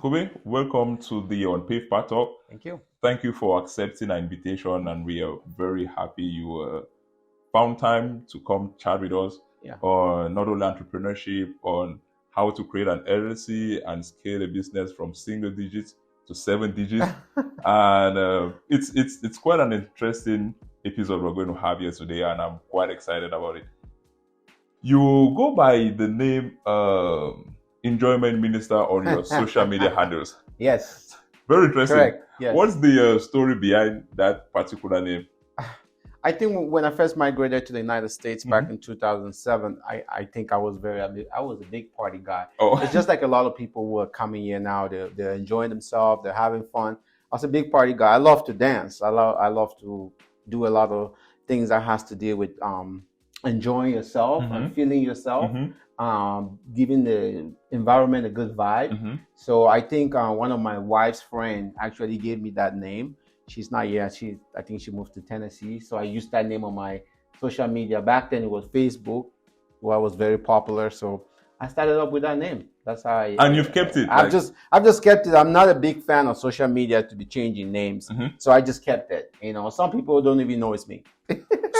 Kubei, welcome to the On Pave Path Talk. Thank you. Thank you for accepting our invitation, and we are very happy you found time to come chat with us Yeah. on not only entrepreneurship, on how to create an LLC and scale a business from single digits to 7 digits. And it's quite an interesting episode we're going to have here today, and I'm quite excited about it. You go by the name Enjoyment Minister on your social media handles. Yes. Very interesting. Correct. Yes. What's the story behind that particular name? I think when I first migrated to the United States back in 2007, I think I was a big party guy. Oh, It's just like a lot of people who are coming here now. They're enjoying themselves. They're having fun. I was a big party guy. I love to dance. I love to do a lot of things that has to deal with enjoying yourself and feeling yourself, giving the environment a good vibe. So I think one of my wife's friend actually gave me that name. She's not here. I think she moved to Tennessee. So I used that name on my social media. Back then it was Facebook, where I was very popular. So I started up with that name. That's how I. And you've kept it. I've just kept it. I'm not a big fan of social media to be changing names. So I just kept it. Some people don't even know it's me.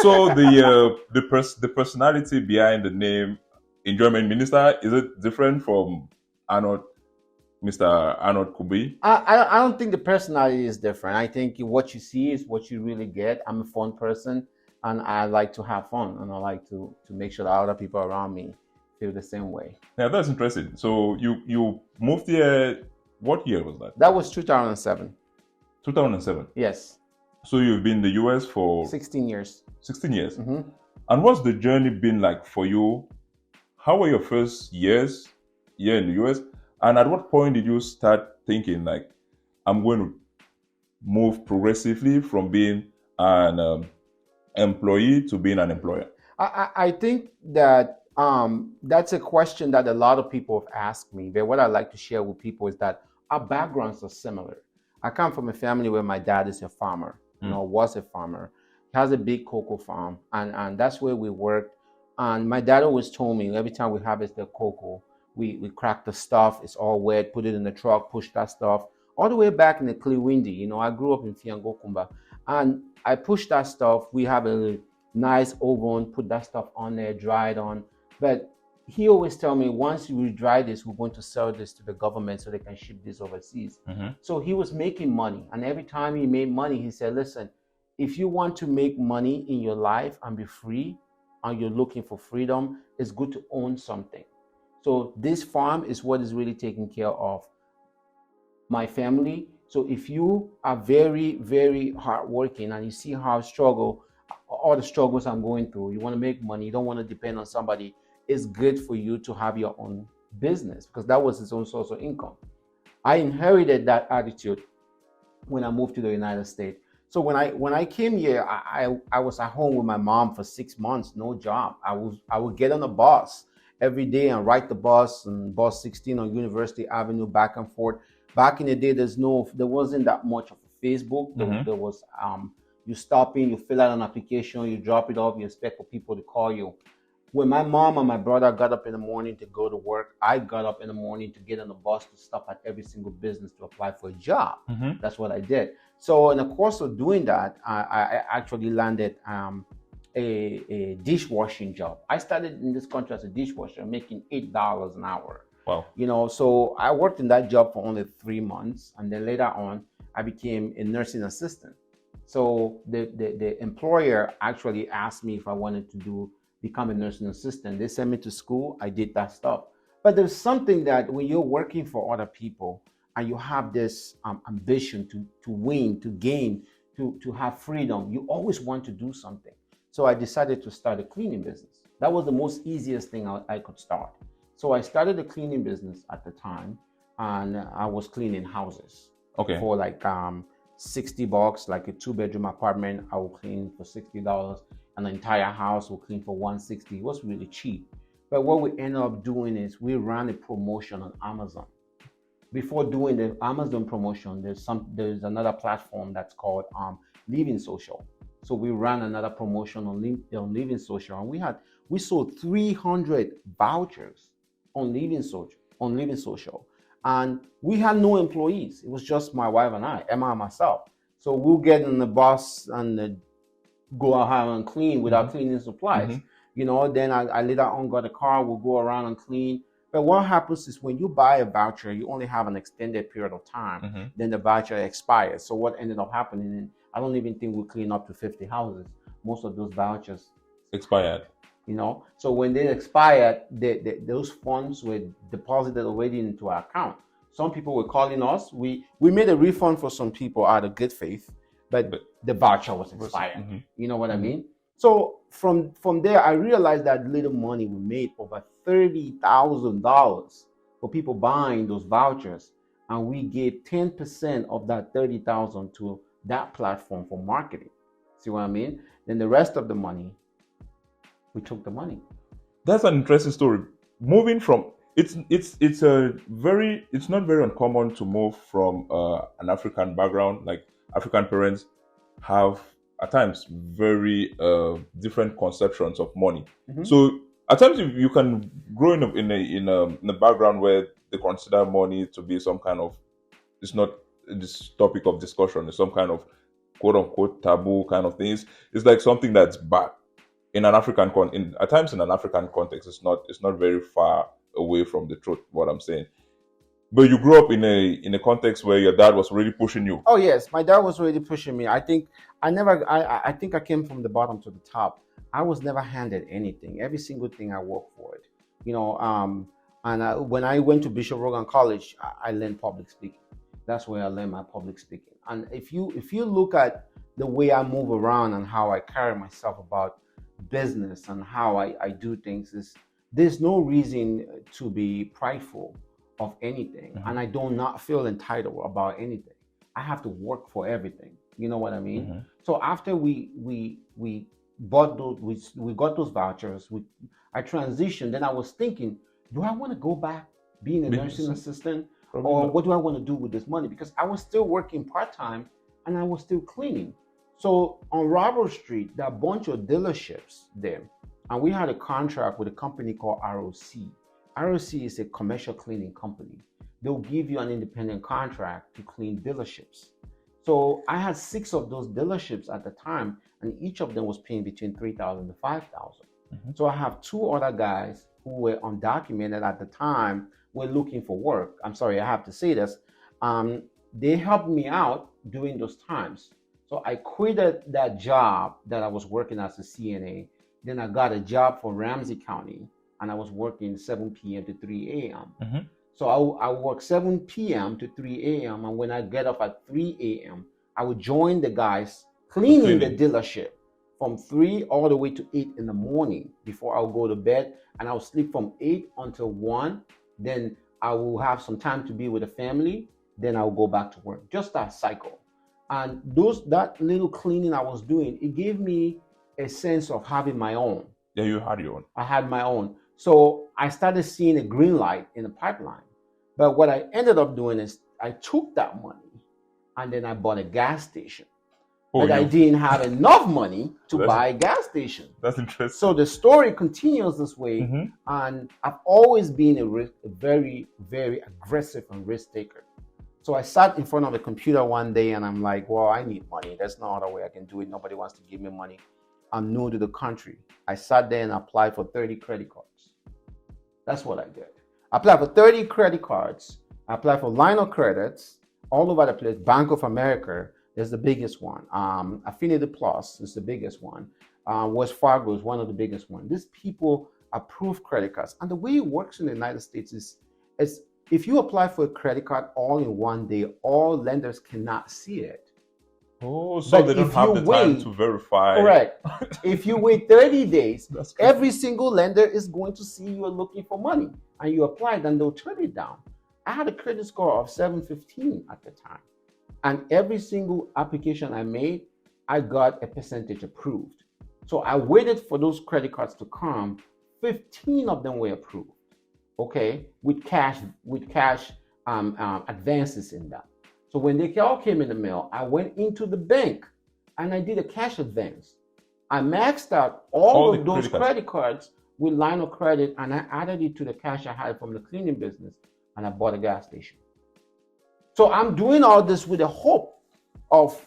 So the personality behind the name Enjoyment Minister, is it different from Mr. Arnold Kubei? I don't think the personality is different. I think what you see is what you really get. I'm a fun person, and I like to have fun, and I like to make sure that other people around me feel the same way. Yeah, that's interesting. So you moved here. What year was that? That was 2007. 2007. Yes. So you've been in the US for 16 years. 16 years. And what's the journey been like for you? How were your first years here in the US? And at what point did you start thinking like, I'm going to move progressively from being an employee to being an employer? I think that that's a question that a lot of people have asked me. But what I like to share with people is that our backgrounds are similar. I come from a family where my dad is a farmer, was a farmer. He has a big cocoa farm, and that's where we worked. And my dad always told me every time we harvest the cocoa, we crack the stuff, it's all wet, put it in the truck, push that stuff all the way back in the Kliwindi. I grew up in Fiangokumba, and I pushed that stuff. We have a nice oven, put that stuff on there, dry it on. But he always tell me, once we dry this, we're going to sell this to the government so they can ship this overseas. So he was making money, and every time he made money, he said, listen, if you want to make money in your life and be free, and you're looking for freedom, it's good to own something. So this farm is what is really taking care of my family. So if you are very, very hardworking and you see how I struggle, all the struggles I'm going through, you want to make money, you don't want to depend on somebody, it's good for you to have your own business, because that was his own source of income. I inherited that attitude when I moved to the United States. So when I came here, I was at home with my mom for 6 months, no job. I would get on a bus every day and ride the bus, and bus 16 on University Avenue, back and forth. Back in the day, there wasn't that much of a Facebook. There was you stop in, you fill out an application, you drop it off, you expect for people to call you. When my mom and my brother got up in the morning to go to work, I got up in the morning to get on the bus to stop at every single business to apply for a job. That's what I did. So in the course of doing that, I actually landed a dishwashing job. I started in this country as a dishwasher, making $8 an hour. Wow. So I worked in that job for only 3 months, and then later on, I became a nursing assistant. So the employer actually asked me if I wanted to become a nursing assistant. They sent me to school. I did that stuff. But there's something that when you're working for other people and you have this ambition to win, to gain, to have freedom, you always want to do something. So I decided to start a cleaning business. That was the most easiest thing I could start. So I started a cleaning business at the time, and I was cleaning houses. For like $60, like a 2-bedroom apartment, I will clean for $60. An entire house will clean for $160. It was really cheap. But what we ended up doing is we ran a promotion on Amazon. Before doing the Amazon promotion, there's another platform that's called Living Social. So we ran another promotion on Living Social, and we sold 300 vouchers on Living Social. And we had no employees. It was just my wife and I, Emma and myself. So we'll get in the bus and go out and clean without cleaning supplies. Then I later on got a car, we'll go around and clean. But what happens is when you buy a voucher, you only have an extended period of time, then the voucher expires. So what ended up happening, I don't even think we clean up to 50 houses. Most of those vouchers expired. So when they expired, those funds were deposited already into our account. Some people were calling us. We made a refund for some people out of good faith, but the voucher was expired. You know what I mean? So from there, I realized that little money we made, over $30,000 for people buying those vouchers, and we gave 10% of that 30,000 to that platform for marketing. See what I mean? Then the rest of the money, we took the money. That's an interesting story. Moving from it's not very uncommon to move from an African background. Like African parents have at times very different conceptions of money. So at times you can grow in a background where they consider money to be some kind of, it's not this topic of discussion, it's some kind of quote unquote taboo kind of things. It's like something that's bad. In an African at times in an African context, it's not very far away from the truth, what I'm saying. But you grew up in a context where your dad was really pushing you. Oh yes, my dad was really pushing me. I think I came from the bottom to the top. I was never handed anything. Every single thing I worked for it. When I went to Bishop Rogan College, I learned public speaking. That's where I learned my public speaking. And if you look at the way I move around and how I carry myself about business and how I do things, there's no reason to be prideful of anything. And I do not feel entitled about anything. I have to work for everything. You know what I mean? So after we bought those, we got those vouchers, I transitioned. Then I was thinking, do I want to go back being a nursing assistant? Or what do I want to do with this money? Because I was still working part-time and I was still cleaning. So on Robert Street, there are a bunch of dealerships there. And we had a contract with a company called ROC. ROC is a commercial cleaning company. They'll give you an independent contract to clean dealerships. So I had 6 of those dealerships at the time, and each of them was paying between $3,000 to $5,000. So I have 2 other guys who were undocumented at the time, were looking for work. I'm sorry, I have to say this. They helped me out during those times. So I quitted that job that I was working as a CNA. Then I got a job for Ramsey County, and I was working 7 p.m. to 3 a.m. So I work 7 p.m. to 3 a.m. And when I get up at 3 a.m., I would join the guys cleaning the dealership from 3 all the way to 8 in the morning before I would go to bed. And I would sleep from 8 until 1. Then I will have some time to be with the family. Then I will go back to work. Just that cycle. And that little cleaning I was doing, it gave me a sense of having my own. Yeah, you had your own. I had my own. So I started seeing a green light in the pipeline. But what I ended up doing is I took that money and then I bought a gas station. But I didn't have enough money to buy a gas station. That's interesting. So the story continues this way. And I've always been a very, very aggressive and risk taker. So I sat in front of the computer one day and I'm like, well, I need money. There's no other way I can do it. Nobody wants to give me money. I'm new to the country. I sat there and applied for 30 credit cards. That's what I did. I applied for 30 credit cards. I applied for line of credits all over the place. Bank of America is the biggest one. Affinity Plus is the biggest one. Wells Fargo is one of the biggest ones. These people approve credit cards. And the way it works in the United States is if you apply for a credit card all in one day, all lenders cannot see it. Oh, so but they don't have the time to verify. Correct. If you wait 30 days, every single lender is going to see you are looking for money. And you apply, then they'll turn it down. I had a credit score of 715 at the time. And every single application I made, I got a percentage approved. So I waited for those credit cards to come. 15 of them were approved. Okay, with cash advances in them. So when they all came in the mail, I went into the bank and I did a cash advance. I maxed out all of those credit cards with line of credit, and I added it to the cash I had from the cleaning business. and I bought a gas station. So I'm doing all this with the hope of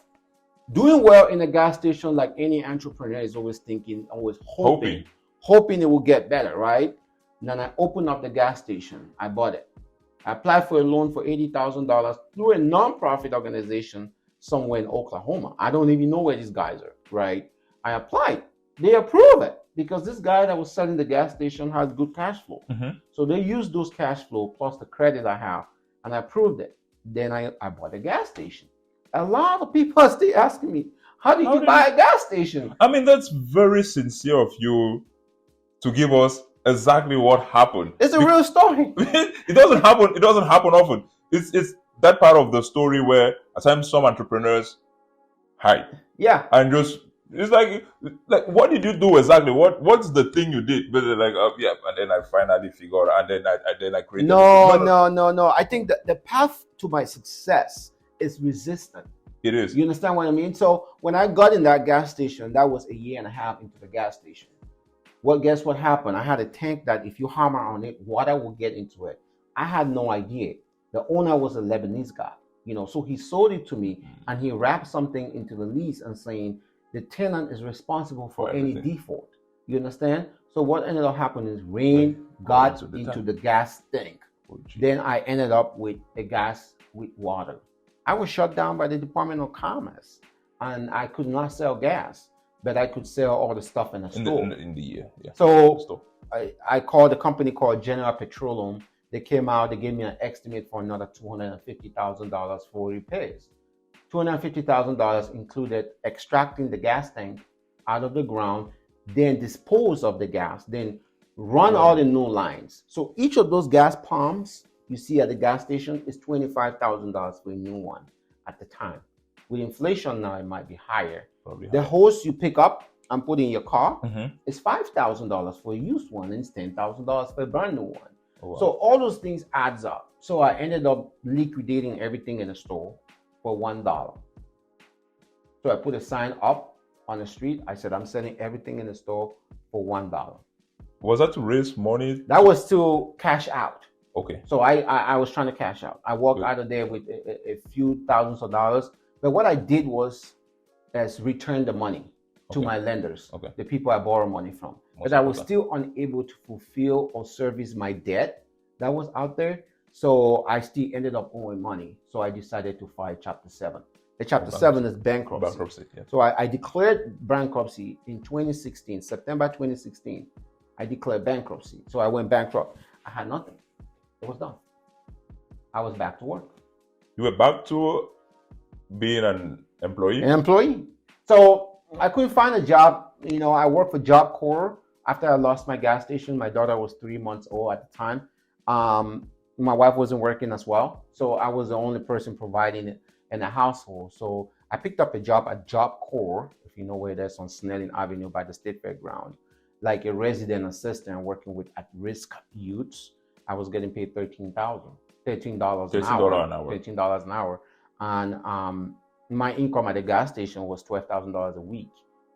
doing well in a gas station, like any entrepreneur is always thinking, always hoping it will get better, right? And then I opened up the gas station. I bought it. I applied for a loan for $80,000 through a nonprofit organization somewhere in Oklahoma. I don't even know where these guys are, right? I applied. They approved it because this guy that was selling the gas station had good cash flow. So they used those cash flow plus the credit I have, and I approved it. Then I bought a gas station. A lot of people are still asking me, how did you buy a gas station? I mean, that's very sincere of you to give us exactly what happened. It's a real story. It doesn't happen often. It's that part of the story where at times some entrepreneurs hide. Yeah. And just it's like what did you do exactly? What's the thing you did? But they're like, yeah, and then I finally figured, and then I created. No. I think that the path to my success is resistant. It is. You understand what I mean? So when I got in that gas station, that was 1.5 years into the gas station. Well, guess what happened? I had a tank that if you hammer on it, water will get into it. I had no idea. The owner was a Lebanese guy, so he sold it to me and he wrapped something into the lease and saying the tenant is responsible for any default. You understand? So what ended up happening is rain got into the gas tank. Then I ended up with a gas with water. I was shut down by the Department of Commerce and I could not sell gas, but I could sell all the stuff in the store. In the year, yeah. So I called a company called General Petroleum. They came out, they gave me an estimate for another $250,000 for repairs. $250,000 included extracting the gas tank out of the ground, then dispose of the gas, then run all the new lines. So each of those gas pumps you see at the gas station is $25,000 for a new one at the time. With inflation now, it might be higher. The hose you pick up and put in your car is $5,000 for a used one, and it's $10,000 for a brand new one. Oh, wow. So all those things adds up. So I ended up liquidating everything in the store for $1. So I put a sign up on the street. I said, I'm selling everything in the store for $1. Was that to raise money? That was to cash out. Okay. So I was trying to cash out. I walked out of there with a few thousands of dollars. But what I did was return the money to my lenders, the people I borrowed money from. But I was still unable to fulfill or service my debt that was out there. So I still ended up owing money. So I decided to file Chapter 7. The Chapter 7 is bankruptcy. Yeah. So I declared bankruptcy in 2016, September 2016. I declared bankruptcy. So I went bankrupt. I had nothing. It was done. I was back to work. You were back to being an employee? An employee. So I couldn't find a job. I worked for Job Corps after I lost my gas station. My daughter was 3 months old at the time. My wife wasn't working as well. So I was the only person providing it in the household. So I picked up a job at Job Corps, if you know where it is, on Snelling Avenue by the State Fairground, like a resident assistant working with at-risk youths. I was getting paid $13 an hour. $13 an hour. And my income at the gas station was $12,000 a week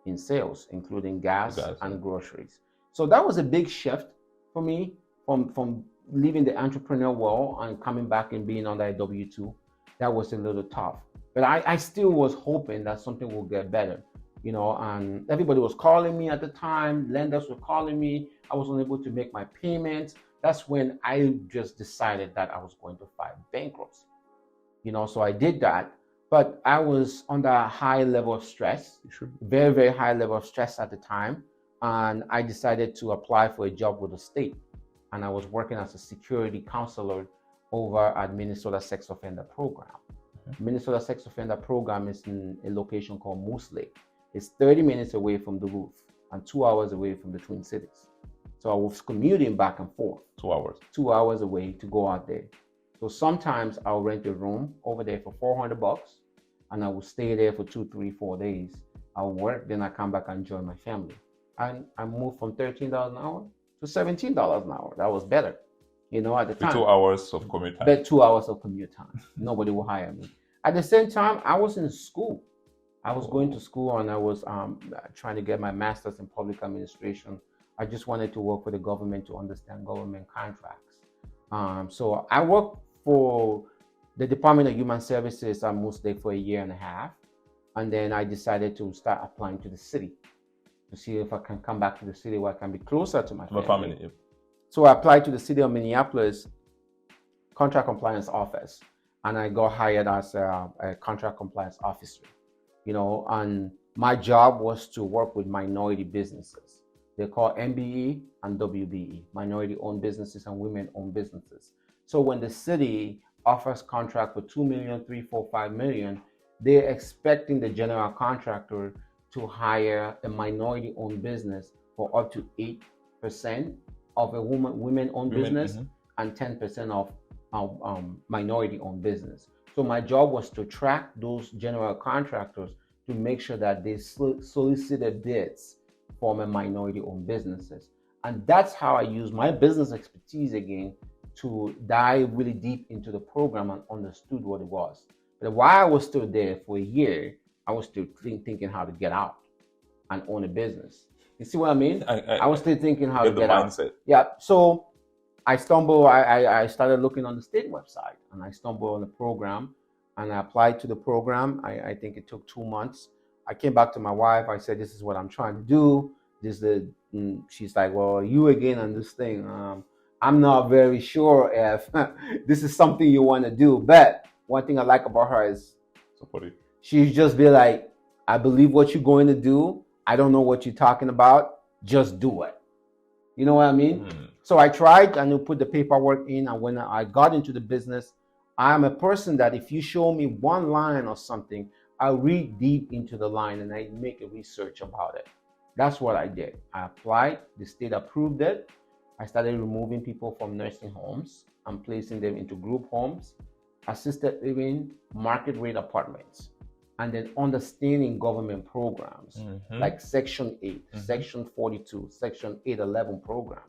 in sales, including gas and groceries. So that was a big shift for me from leaving the entrepreneurial world and coming back and being under a W-2. That was a little tough. But I still was hoping that something will get better, and everybody was calling me at the time. Lenders were calling me. I was unable to make my payments. That's when I just decided that I was going to file bankruptcy. So I did that, but I was under a high level of stress, very, very high level of stress at the time. And I decided to apply for a job with the state. And I was working as a security counselor over at Minnesota Sex Offender Program. Minnesota Sex Offender Program is in a location called Moose Lake. It's 30 minutes away from Duluth and 2 hours away from the Twin Cities. So I was commuting back and forth. 2 hours. 2 hours away to go out there. So sometimes I'll rent a room over there for $400 and I will stay there for 2, 3, 4 days. I'll work, then I come back and join my family. And I moved from $13 an hour to $17 an hour. That was better, at the time. 2 hours of commute time. But 2 hours of commute time. Nobody will hire me. At the same time, I was in school. I was going to school and I was trying to get my master's in public administration. I just wanted to work for the government to understand government contracts. So I worked for the Department of Human Services. I moved there for a year and a half, and then I decided to start applying to the city to see if I can come back to the city where I can be closer to my family. Yep. So I applied to the city of Minneapolis contract compliance office, and I got hired as a contract compliance officer. And my job was to work with minority businesses. They're called MBE and WBE, minority-owned businesses and women-owned businesses. So when the city offers contract for $2 million, $3 million, $4 million, $5 million, they're expecting the general contractor to hire a minority-owned business for up to 8% of a women-owned business, and 10% of minority-owned business. So my job was to track those general contractors to make sure that they solicited bids from a minority-owned businesses. And that's how I use my business expertise again to dive really deep into the program and understood what it was. But while I was still there for a year, I was still thinking how to get out and own a business. You see what I mean? I was still thinking how to get out. Yeah. So I started looking on the state website, and I stumbled on the program, and I applied to the program. I think it took 2 months. I came back to my wife. I said, this is what I'm trying to do. She's like, well, you again on this thing. I'm not very sure if this is something you want to do. But one thing I like about her is she's just be like, I believe what you're going to do. I don't know what you're talking about. Just do it. You know what I mean? So I tried and put the paperwork in. And when I got into the business, I'm a person that if you show me one line or something, I read deep into the line and I make a research about it. That's what I did. I applied. The state approved it. I started removing people from nursing homes and placing them into group homes, assisted living, market rate apartments, and then understanding government programs like Section 8, Section 42, Section 811 programs.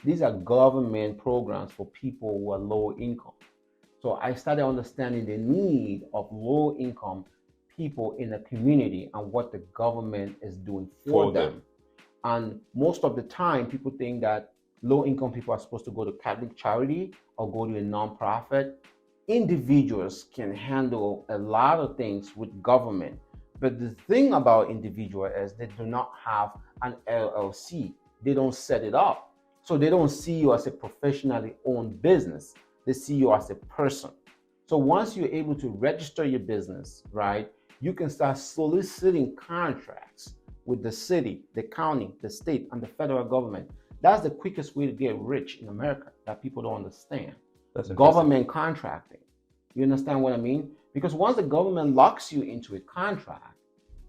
These are government programs for people who are low income. So I started understanding the need of low income people in the community and what the government is doing for them. And most of the time, people think that low income people are supposed to go to Catholic charity or go to a nonprofit. Individuals can handle a lot of things with government, but the thing about individual is they do not have an LLC. They don't set it up, so they don't see you as a professionally owned business. They see you as a person. So once you're able to register your business, right, you can start soliciting contracts with the city, the county, the state, and the federal government. That's the quickest way to get rich in America that people don't understand. That's government contracting. You understand what I mean? Because once the government locks you into a contract,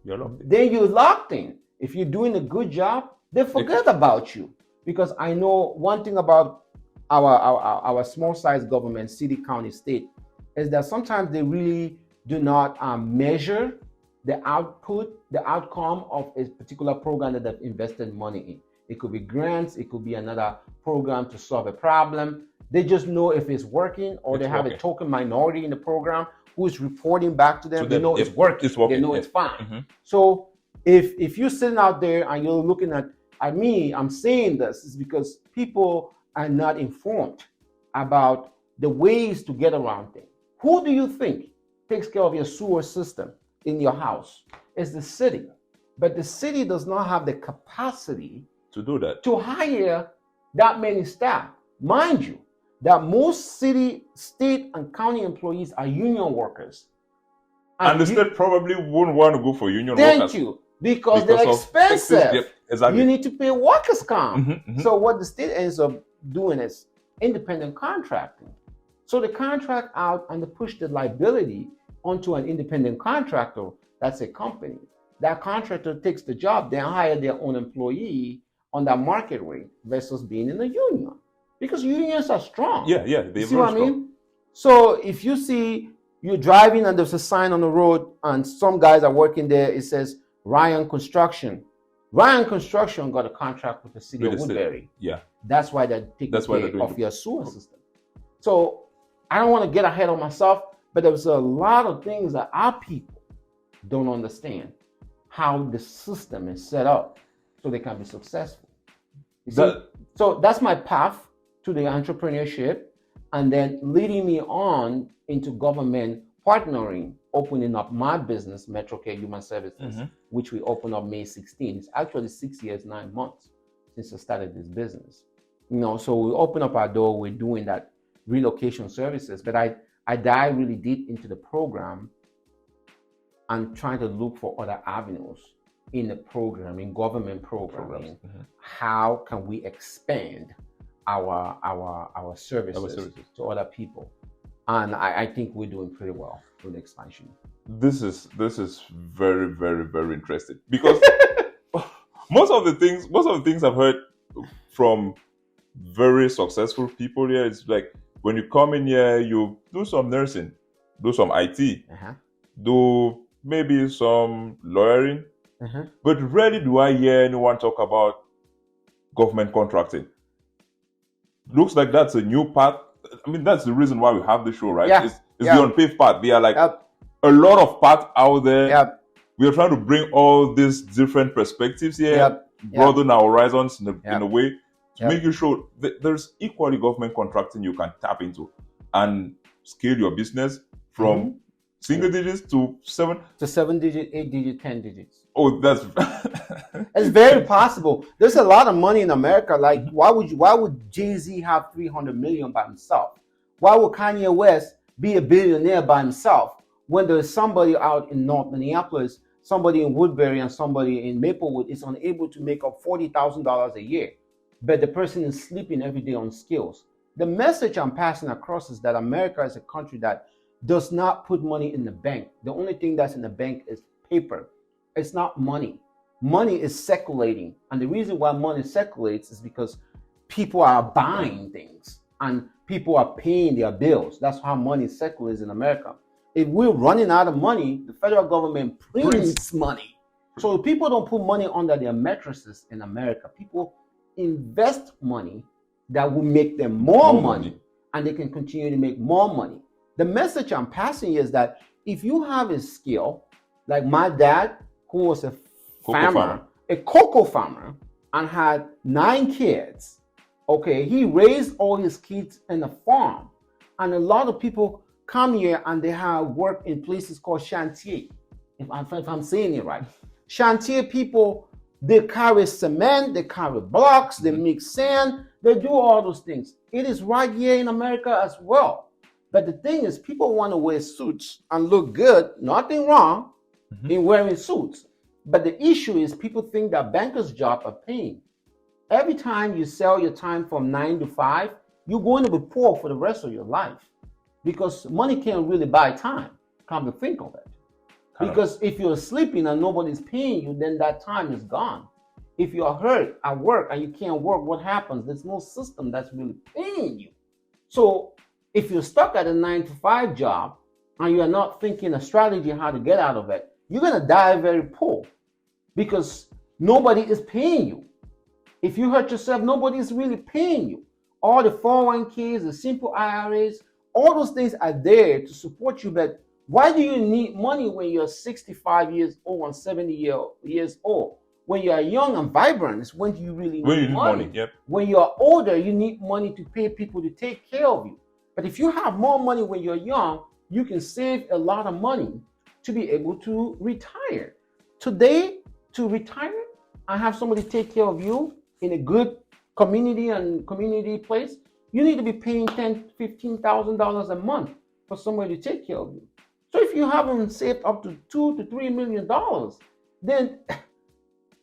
then you're locked in. If you're doing a good job, they forget about you. Because I know one thing about our small size government, city, county, state, is that sometimes they really do not measure the outcome of a particular program that they've invested money in. It could be grants, it could be another program to solve a problem. They just know if it's working, or they have a token minority in the program who is reporting back to them. So they know it's working. They know it's fine. So if you're sitting out there and you're looking at me, I'm saying this is because people are not informed about the ways to get around things. Who do you think takes care of your sewer system in your house? It's the city. But the city does not have the capacity to do that, to hire that many staff. Mind you, that most city, state, and county employees are union workers. And the state probably won't want to go for union workers. Thank you. Because they're expensive. Yep, exactly. You need to pay workers' comp. So what the state ends up doing is independent contracting. So they contract out and they push the liability onto an independent contractor. That's a company. That contractor takes the job, they hire their own employee on that market rate versus being in a union. Because unions are strong. Yeah, you see what I mean? So if you see you're driving and there's a sign on the road and some guys are working there, it says Ryan Construction. Ryan Construction got a contract with the city of Woodbury. Yeah. That's why they're taking care of your sewer system. So I don't want to get ahead of myself, but there's a lot of things that our people don't understand how the system is set up so they can be successful. So that's my path to the entrepreneurship. and then leading me on into government partnering, opening up my business, MetroCare Human Services, which we opened up May 16th. It's actually 6 years, 9 months since I started this business. So we open up our door, we're doing that relocation services, but I dive really deep into the program and trying to look for other avenues in the program, in government programming. How can we expand our services to other people? And I think we're doing pretty well with the expansion. This is very, very, very interesting, because most of the things I've heard from very successful people here, it's like, when you come in here, you do some nursing, do some IT, do maybe some lawyering, but rarely do I hear anyone talk about government contracting. Looks like that's a new path. I mean, that's the reason why we have the show, right? It's the unpaved path. There are like a lot of paths out there. We are trying to bring all these different perspectives here, broaden our horizons in a way to make you show that there's equally government contracting you can tap into and scale your business from single digits to 7 digits, 8 digits, 10 digits. Oh, that's it's very possible. There's a lot of money in America. Like, why would Jay-Z have 300 million by himself? Why would Kanye West be a billionaire by himself when there's somebody out in North Minneapolis, somebody in Woodbury, and somebody in Maplewood is unable to make up $40,000 a year, but the person is sleeping every day on skills? The message I'm passing across is that America is a country that does not put money in the bank. The only thing that's in the bank is paper. It's not money. Money is circulating. And the reason why money circulates is because people are buying things and people are paying their bills. That's how money circulates in America. If we're running out of money, the federal government prints money. So if people don't put money under their mattresses in America, people invest money that will make them more money, and they can continue to make more money. The message I'm passing is that if you have a skill, like my dad, who was a cocoa farmer, and had 9 kids, he raised all his kids in a farm. And a lot of people come here and they have work in places called chantier, if I'm saying it right. Chantier people, they carry cement, they carry blocks, they mix sand, they do all those things. It is right here in America as well. But the thing is, people want to wear suits and look good. Nothing wrong in wearing suits. But the issue is, people think that bankers' jobs are paying. Every time you sell your time from 9 to 5, you're going to be poor for the rest of your life, because money can't really buy time. Come to think of it. Because if you're sleeping and nobody's paying you, then that time is gone. If you're hurt at work and you can't work, what happens? There's no system that's really paying you. So if you're stuck at a 9 to 5 job and you are not thinking a strategy how to get out of it, you're going to die very poor, because nobody is paying you. If you hurt yourself, nobody is really paying you. All the 401ks, the simple IRAs, all those things are there to support you. But why do you need money when you're 65 years old and 70 years old? When you are young and vibrant, it's when you really need money. When you're older, you need money to pay people to take care of you. But if you have more money when you're young, you can save a lot of money to be able to retire. Today, to retire and have somebody take care of you in a good community place, you need to be paying $10,000, $15,000 a month for somebody to take care of you. So if you haven't saved up to $2 to $3 million, then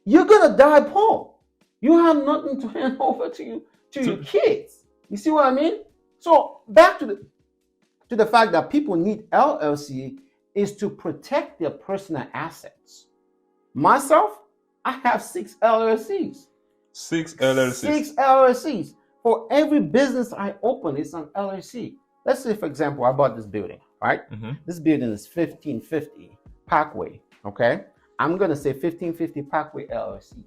you're gonna die poor. You have nothing to hand over to your kids. You see what I mean? So back to the fact that people need LLC is to protect their personal assets. Myself, I have 6 LLCs. 6 LLCs. 6 LLCs. For every business I open, it's an LLC. Let's say, for example, I bought this building, right? This building is 1550 Parkway, okay? I'm going to say 1550 Parkway LLC.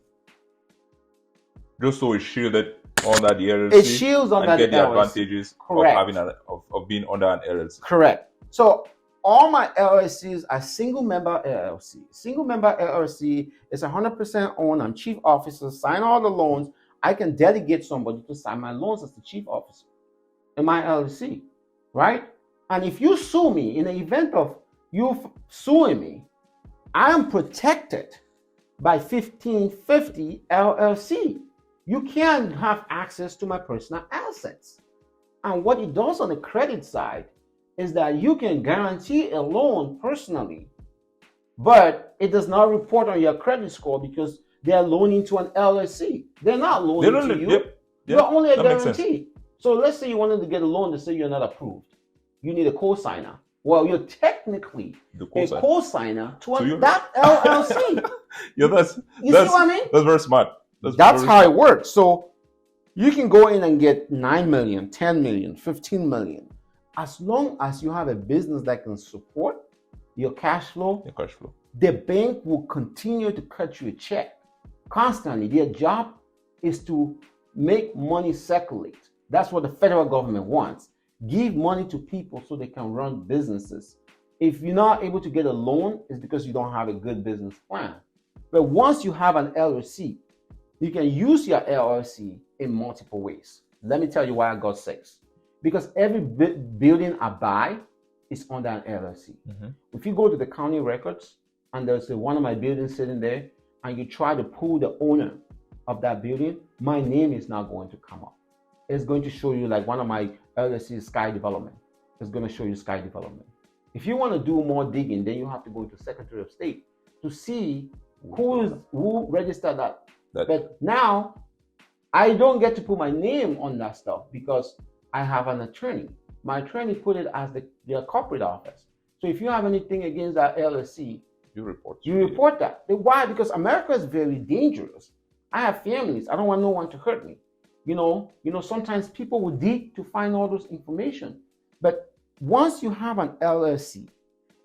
Just so it's shielded under the LLC. It shields under and get the LLC. advantages of having of being under an LLC. Correct. So all my LLCs are single member LLC. Single member LLC is 100% owned. I'm chief officer, sign all the loans. I can delegate somebody to sign my loans as the chief officer. in my LLC, right? And if you sue me in the event of you suing me, I am protected by 1550 LLC. You can't have access to my personal assets. And what it does on the credit side is that you can guarantee a loan personally, but it does not report on your credit score because they're loaning to an LLC. They're not loaning to you. Yep, You're only a that makes sense. guarantee. So let's say you wanted to get a loan, to say you're not approved. You need a co-signer. Well, you're technically a co-signer to that LLC. Yeah, you see what I mean? That's very smart. That's how it works. So you can go in and get 9 million, 10 million, 15 million. As long as you have a business that can support your cash flow, the bank will continue to cut you a check constantly. Their job is to make money circulate. That's what the federal government wants. Give money to people so they can run businesses. If you're not able to get a loan, it's because you don't have a good business plan. But once you have an LLC, you can use your LLC in multiple ways. Let me tell you why I got 6. Because every building I buy is under an LLC. Mm-hmm. If you go to the county records and there's one of my buildings sitting there and you try to pull the owner of that building, my name is not going to come up. It's going to show you like one of my LLC is Sky Development. It's going to show you Sky Development. If you want to do more digging, then you have to go to Secretary of State to see who registered that. But now I don't get to put my name on that stuff because I have an attorney. My attorney put it as their corporate office. So if you have anything against that LLC, you report that. Why? Because America is very dangerous. I have families. I don't want no one to hurt me. You know, sometimes people will dig to find all those information. But once you have an LLC,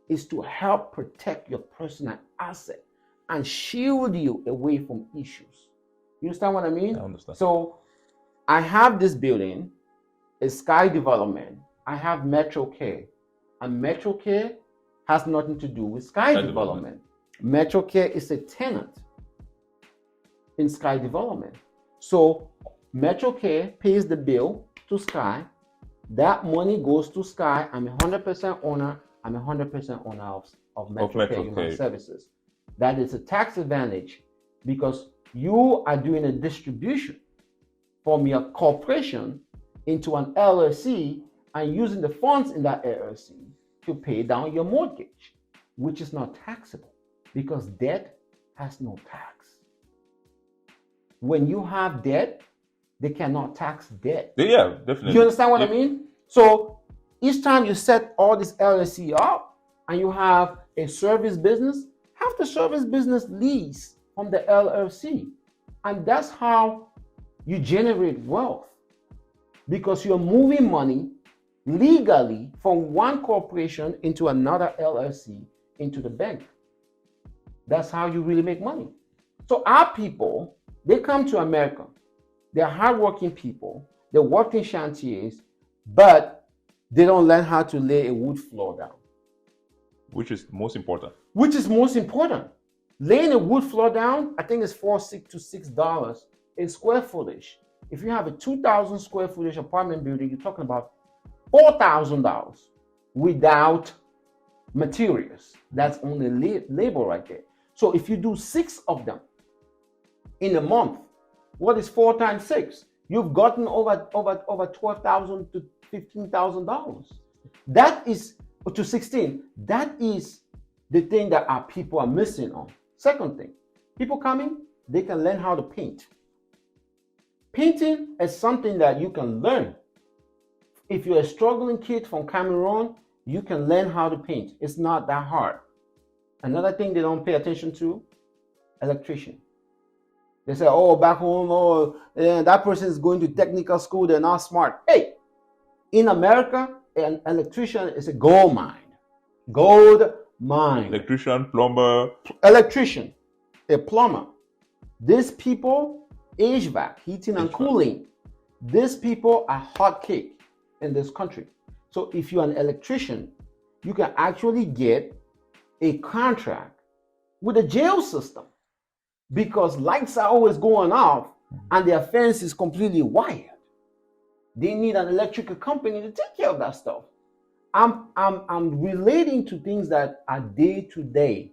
it's to help protect your personal asset and shield you away from issues. You understand what I mean? I understand. So I have this building, it's Sky Development. I have Metro Care. And Metro Care has nothing to do with Sky Development. Metro Care is a tenant in Sky Development. So Metro Care pays the bill to Sky. That money goes to Sky. I'm 100% owner. I'm 100% owner of Metro Care Human Services. That is a tax advantage because you are doing a distribution from your corporation into an LLC and using the funds in that LLC to pay down your mortgage, which is not taxable because debt has no tax. When you have debt, they cannot tax debt. Yeah, definitely. You understand what I mean? So each time you set all this LLC up and you have a service business, have the service business lease from the LLC. And that's how you generate wealth because you're moving money legally from one corporation into another LLC into the bank. That's how you really make money. So our people, they come to America. They're hardworking people. They work in chantiers, but they don't learn how to lay a wood floor down. Which is most important. Laying a wood floor down, I think it's $4 to $6 a square footage. If you have a 2,000 square footage apartment building, you're talking about $4,000 without materials. That's only labor right there. So if you do 6 of them in a month, what is 4 times 6? You've gotten over $12,000 to $15,000. That is to 16. That is the thing that our people are missing on. Second thing, people coming, they can learn how to paint. Painting is something that you can learn. If you're a struggling kid from Cameroon, you can learn how to paint. It's not that hard. Another thing they don't pay attention to, electrician. They say, oh, back home, that person is going to technical school, they're not smart. Hey, in America, an electrician is a gold mine. Gold mine. Electrician, plumber. Electrician, a plumber. These people, HVAC, heating and cooling. These people are hot cake in this country. So if you're an electrician, you can actually get a contract with a jail system because lights are always going off and their fence is completely wired. They need an electrical company to take care of that stuff. I'm relating to things that are day to day.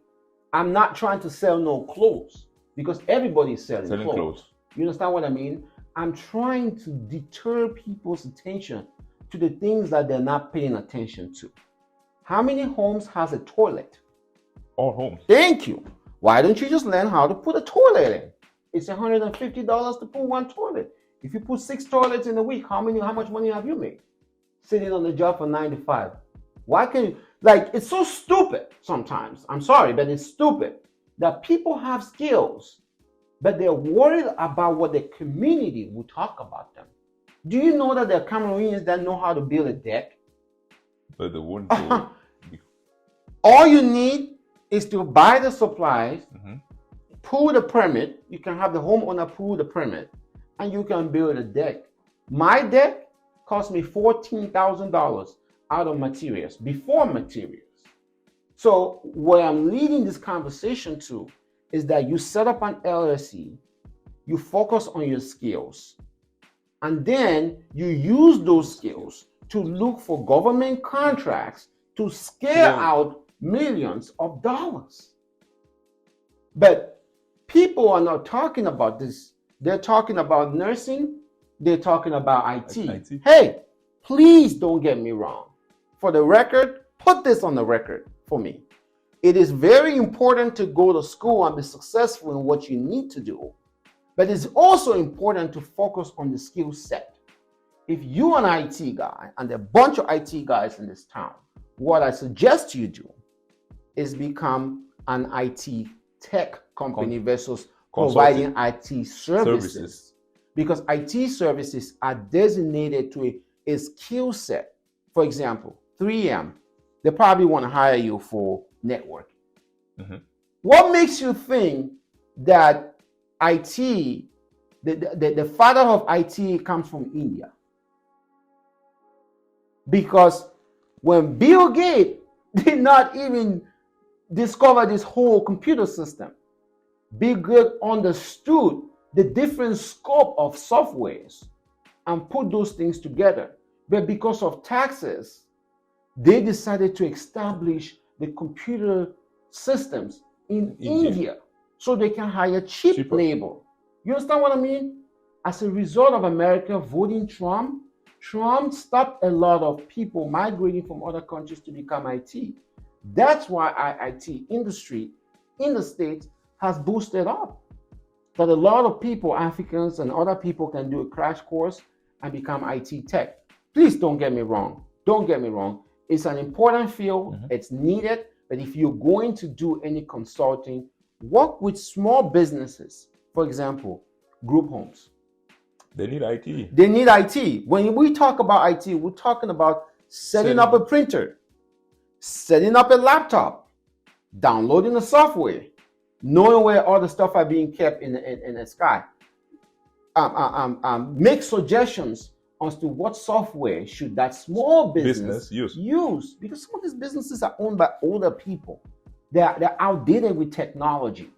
I'm not trying to sell no clothes because everybody's selling clothes. You understand what I mean? I'm trying to deter people's attention to the things that they're not paying attention to. How many homes has a toilet? All homes. Thank you. Why don't you just learn how to put a toilet in? It's $150 to put one toilet. If you put 6 toilets in a week, how much money have you made? Sitting on the job for 9 to 5. Why can you, like, it's so stupid sometimes. I'm sorry, but it's stupid that people have skills, but they're worried about what the community will talk about them. Do you know that there are Cameroonians that know how to build a deck? But they won't. All you need is to buy the supplies, pull the permit. You can have the homeowner pull the permit, and you can build a deck. My deck cost me $14,000 out of materials, before materials. So what I'm leading this conversation to is that you set up an LLC, you focus on your skills, and then you use those skills to look for government contracts to scale out millions of dollars. But people are not talking about this. They're talking about nursing. They're talking about IT. Hey, please don't get me wrong. For the record, put this on the record for me. It is very important to go to school and be successful in what you need to do. But it's also important to focus on the skill set. If you're an IT guy, and there are a bunch of IT guys in this town, what I suggest you do is become an IT tech company versus providing IT services. Because IT services are designated to a skill set. For example, 3M, they probably want to hire you for networking. What makes you think that IT, the father of IT comes from India? Because when Bill Gates did not even discover this whole computer system, Bill Gates understood the different scope of softwares and put those things together. But because of taxes, they decided to establish the computer systems in India so they can hire cheap labor. You understand what I mean? As a result of America voting Trump, Trump stopped a lot of people migrating from other countries to become IT. That's why IT industry in the States has boosted up. That a lot of people, Africans and other people, can do a crash course and become IT tech. Please don't get me wrong. Don't get me wrong. It's an important field. It's needed. But if you're going to do any consulting, work with small businesses. For example, group homes. They need IT. They need IT. When we talk about IT, we're talking about setting up a printer, setting up a laptop, downloading the software, knowing where all the stuff are being kept in the sky. Make suggestions as to what software should that small business use. Because some of these businesses are owned by older people. They're outdated with technology.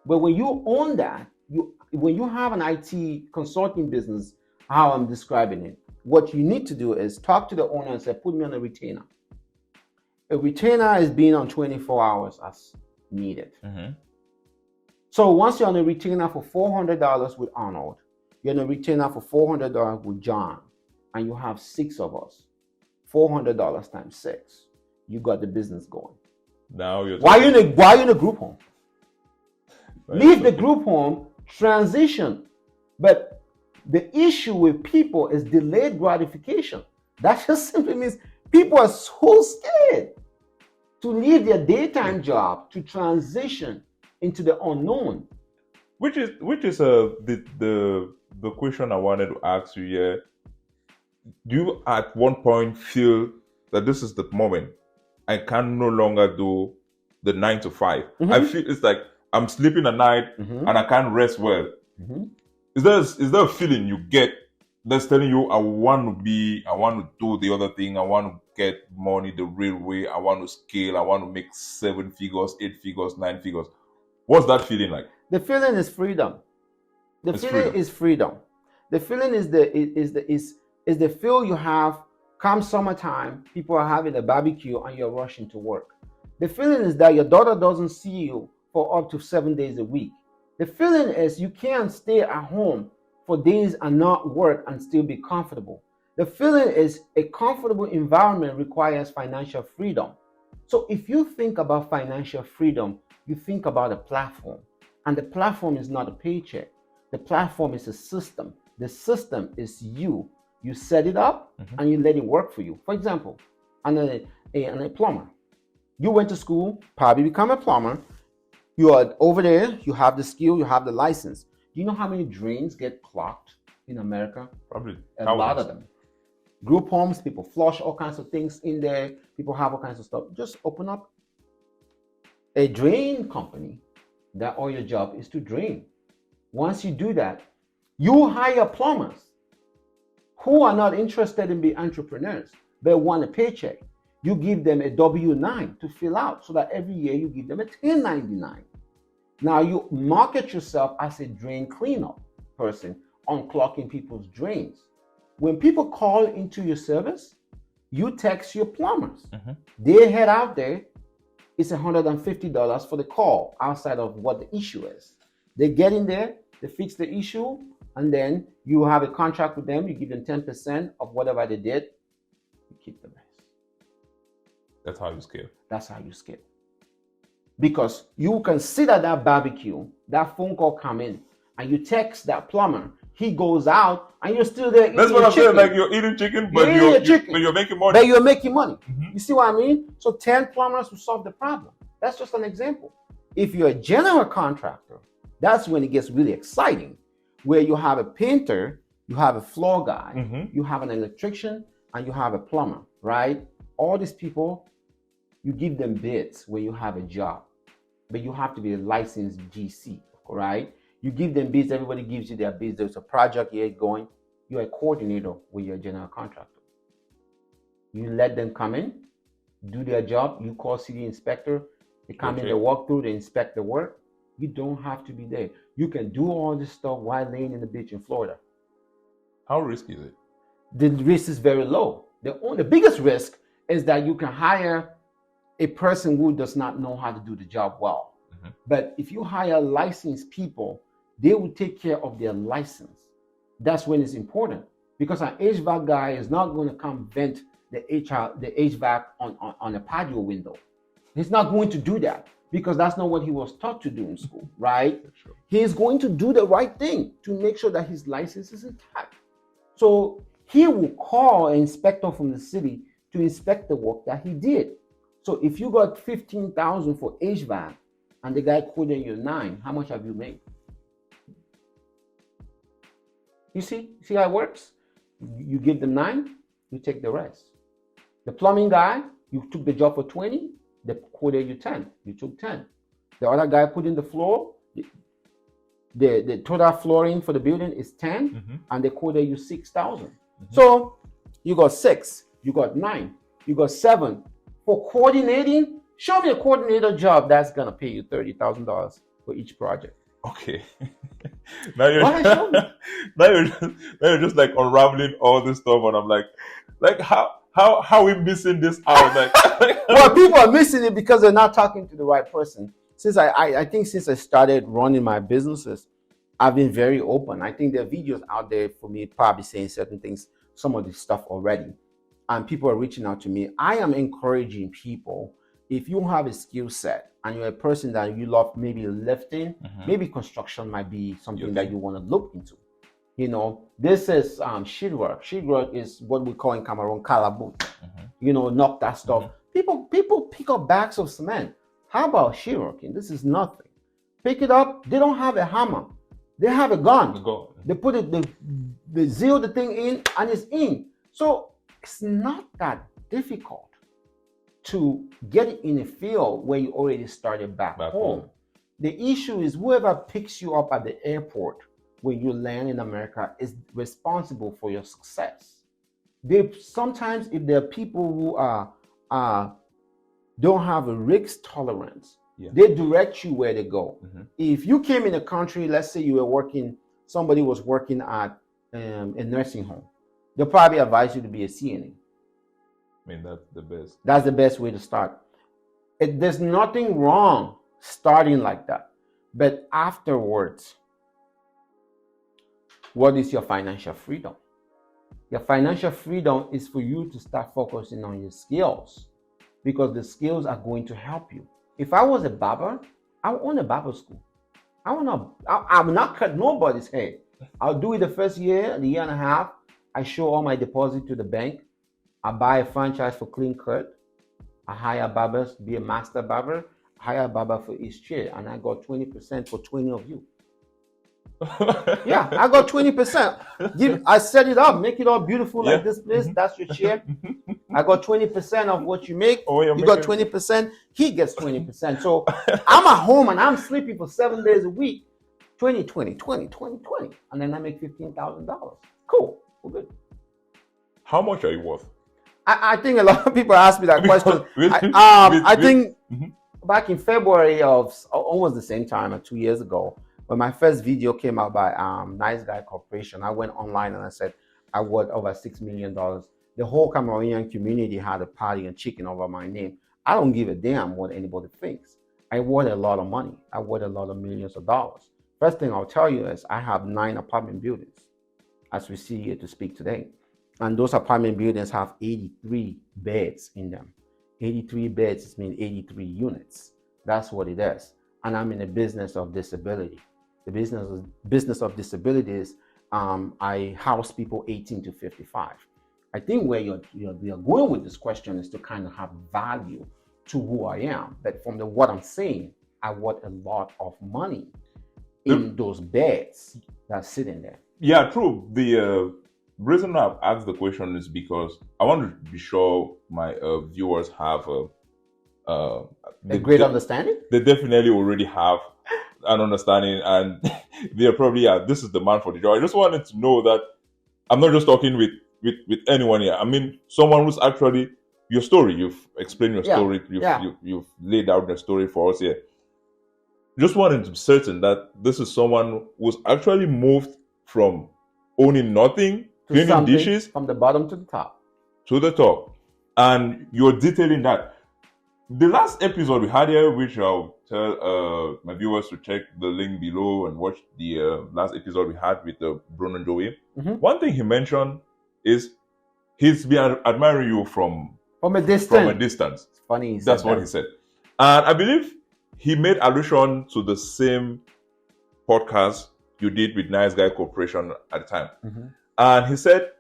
But when you own that, when you have an IT consulting business, how I'm describing it, what you need to do is talk to the owner and say, put me on a retainer. A retainer is being on 24 hours as needed. So once you're on a retainer for $400 with Arnold, you're on a retainer for $400 with John, and you have 6 of us, $400 times 6, you got the business going. Now you're why are you in a group home? Leave the group home, transition. But the issue with people is delayed gratification. That just simply means people are so scared to leave their daytime job to transition into the unknown. Which is the question I wanted to ask you here. Do you at one point feel that this is the moment I can no longer do the 9 to 5? I feel it's like I'm sleeping at night and I can't rest well. Is there a feeling you get that's telling you I want to do the other thing, I want to get money the real way, I want to scale, I want to make 7 figures, 8 figures, 9 figures? What's that feeling like? The feeling is freedom. The feeling is freedom. The feeling is is the feel you have come summertime, people are having a barbecue and you're rushing to work. The feeling is that your daughter doesn't see you for up to 7 days a week. The feeling is you can't stay at home for days and not work and still be comfortable. The feeling is a comfortable environment requires financial freedom. So if you think about financial freedom, you think about a platform. And the platform is not a paycheck. The platform is a system. The system is you. You set it up and you let it work for you. For example, I'm a plumber. You went to school, probably become a plumber. You are over there, you have the skill, you have the license. Do you know how many drains get clogged in America? Probably a lot of them. Group homes, people flush all kinds of things in there. People have all kinds of stuff. Just open up a drain company that all your job is to drain. Once you do that, you hire plumbers who are not interested in being entrepreneurs, but want a paycheck. You give them a W-9 to fill out so that every year you give them a 1099. Now you market yourself as a drain cleanup person, unclogging people's drains. When people call into your service, you text your plumbers. They head out there. It's $150 for the call outside of what the issue is. They get in there, they fix the issue, and then you have a contract with them. You give them 10% of whatever they did. You keep the rest. That's how you scale. That's how you scale. Because you can sit at that barbecue, that phone call come in, and you text that plumber. He goes out, and you're still there. That's what I'm saying. Like you're eating chicken, but you're making money. But you're making money. You see what I mean? So 10 plumbers will solve the problem. That's just an example. If you're a general contractor, that's when it gets really exciting, where you have a painter, you have a floor guy, you have an electrician, and you have a plumber, right? All these people, you give them bids when you have a job, but you have to be a licensed GC, right? You give them bids, everybody gives you their bids. There's a project here going. You're a coordinator with your general contractor. You let them come in, do their job. You call city inspector. They come in, they walk through, they inspect the work. You don't have to be there. You can do all this stuff while laying in the beach in Florida. How risky is it? The risk is very low. The biggest risk is that you can hire a person who does not know how to do the job well. But if you hire licensed people, they will take care of their license. That's when it's important, because an HVAC guy is not going to come vent the HVAC on a patio window. He's not going to do that because that's not what he was taught to do in school, right? Sure. He is going to do the right thing to make sure that his license is intact. So he will call an inspector from the city to inspect the work that he did. So if you got $15,000 for HVAC and the guy quoted you $9,000, how much have you made? You see how it works? You give them $9,000, you take the rest. The plumbing guy, you took the job for $20,000, they quoted you $10,000, you took $10,000. The other guy put in the floor, the total flooring for the building is $10,000, and they quoted you $6,000. So you got $6,000, you got $9,000, you got $7,000. For coordinating, show me a coordinator job that's gonna pay you $30,000 for each project. Okay. now you're just like unraveling all this stuff, and I'm like how we missing this out? Like, well, people are missing it because they're not talking to the right person. Since I think since I started running my businesses, I've been very open. I think there are videos out there for me probably saying certain things, some of this stuff already, and people are reaching out to me. I am encouraging people, if you have a skill set and you're a person that you love maybe lifting, maybe construction might be something that you want to look into. You know, this is sheet work. Sheet work is what we call in Cameroon calabout. You know, knock that stuff. People pick up bags of cement. How about sheet working? This is nothing. Pick it up. They don't have a hammer. They have a gun. They put it, they zero the thing in, and it's in. So it's not that difficult to get in a field where you already started back home. The issue is whoever picks you up at the airport when you land in America is responsible for your success. Sometimes if there are people who don't have a risk tolerance, they direct you where to go. If you came in a country, let's say you were working, somebody was working at a nursing home, they'll probably advise you to be a CNA. I mean, that's the best. That's the best way to start. There's nothing wrong starting like that. But afterwards, what is your financial freedom? Your financial freedom is for you to start focusing on your skills, because the skills are going to help you. If I was a barber, I would own a barber school. I will not cut nobody's hair. I'll do it the first year, the year and a half. I show all my deposit to the bank. I buy a franchise for clean cut. I hire barbers to be a master barber. I hire a barber for each chair, and I got 20% for 20 of you. Yeah, I got 20%. I set it up, make it all beautiful like this place. That's your chair. I got 20% of what you make. You got 20%. He gets 20%. So I'm at home and I'm sleeping for 7 days a week. 20, 20, 20, 20, 20. And then I make $15,000. Cool. We're good. How much are you worth? I think a lot of people ask me that question. I think back in February of almost the same time, 2 years ago, when my first video came out by Nice Guy Corporation, I went online and I said I worth over $6 million. The whole Cameroonian community had a party and chicken over my name. I don't give a damn what anybody thinks. I worth a lot of money. I worth a lot of millions of dollars. First thing I'll tell you is I have 9 apartment buildings as we see here to speak today. And those apartment buildings have 83 beds in them. 83 beds means 83 units. That's what it is. And I'm in the business of disability. The business of disability is I house people 18 to 55. I think where you're going with this question is to kind of have value to who I am. But from what I'm saying, I want a lot of money in those beds that's sitting there. Yeah, true. The reason I've asked the question is because I want to be sure my viewers have a great understanding. They definitely already have an understanding, and they're probably this is the man for the job. I just wanted to know that I'm not just talking with anyone here. I mean, someone who's actually your story. You've explained your story. You've laid out the story for us here. Just wanted to be certain that this is someone who's actually moved from owning nothing, cleaning dishes, from the bottom to the top. To the top. And you're detailing that. The last episode we had here, which I'll tell my viewers to check the link below and watch the last episode we had with Bruno Njowir. One thing he mentioned is he's been admiring you from a distance. It's funny. That's what he said. And I believe he made allusion to the same podcast you did with Nice Guy Corporation at the time. And he said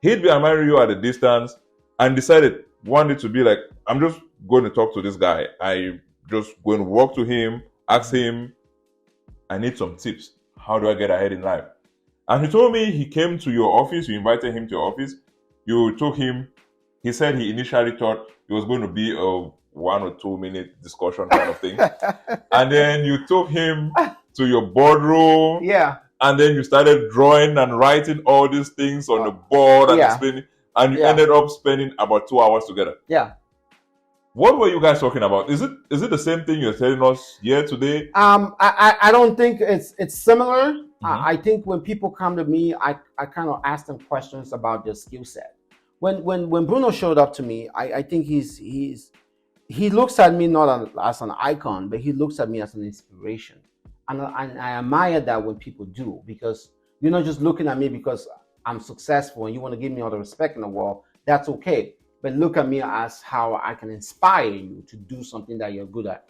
he'd be admiring you at a distance and decided one day to be like, I'm just going to talk to this guy. I'm just going to walk to him, ask him, I need some tips. How do I get ahead in life? And he told me he came to your office, you invited him to your office, you took him, he said he initially thought it was going to be a 1 or 2 minute discussion kind of thing. And then you took him to your boardroom. Yeah. And then you started drawing and writing all these things on the board and explaining. And you ended up spending about 2 hours together. Yeah. What were you guys talking about? Is it the same thing you're telling us here today? I don't think it's similar. I think when people come to me, I kind of ask them questions about their skill set. When Bruno showed up to me, I think he looks at me not as an icon, but he looks at me as an inspiration. And I admire that when people do, because you're not just looking at me because I'm successful and you want to give me all the respect in the world. That's okay. But look at me as how I can inspire you to do something that you're good at.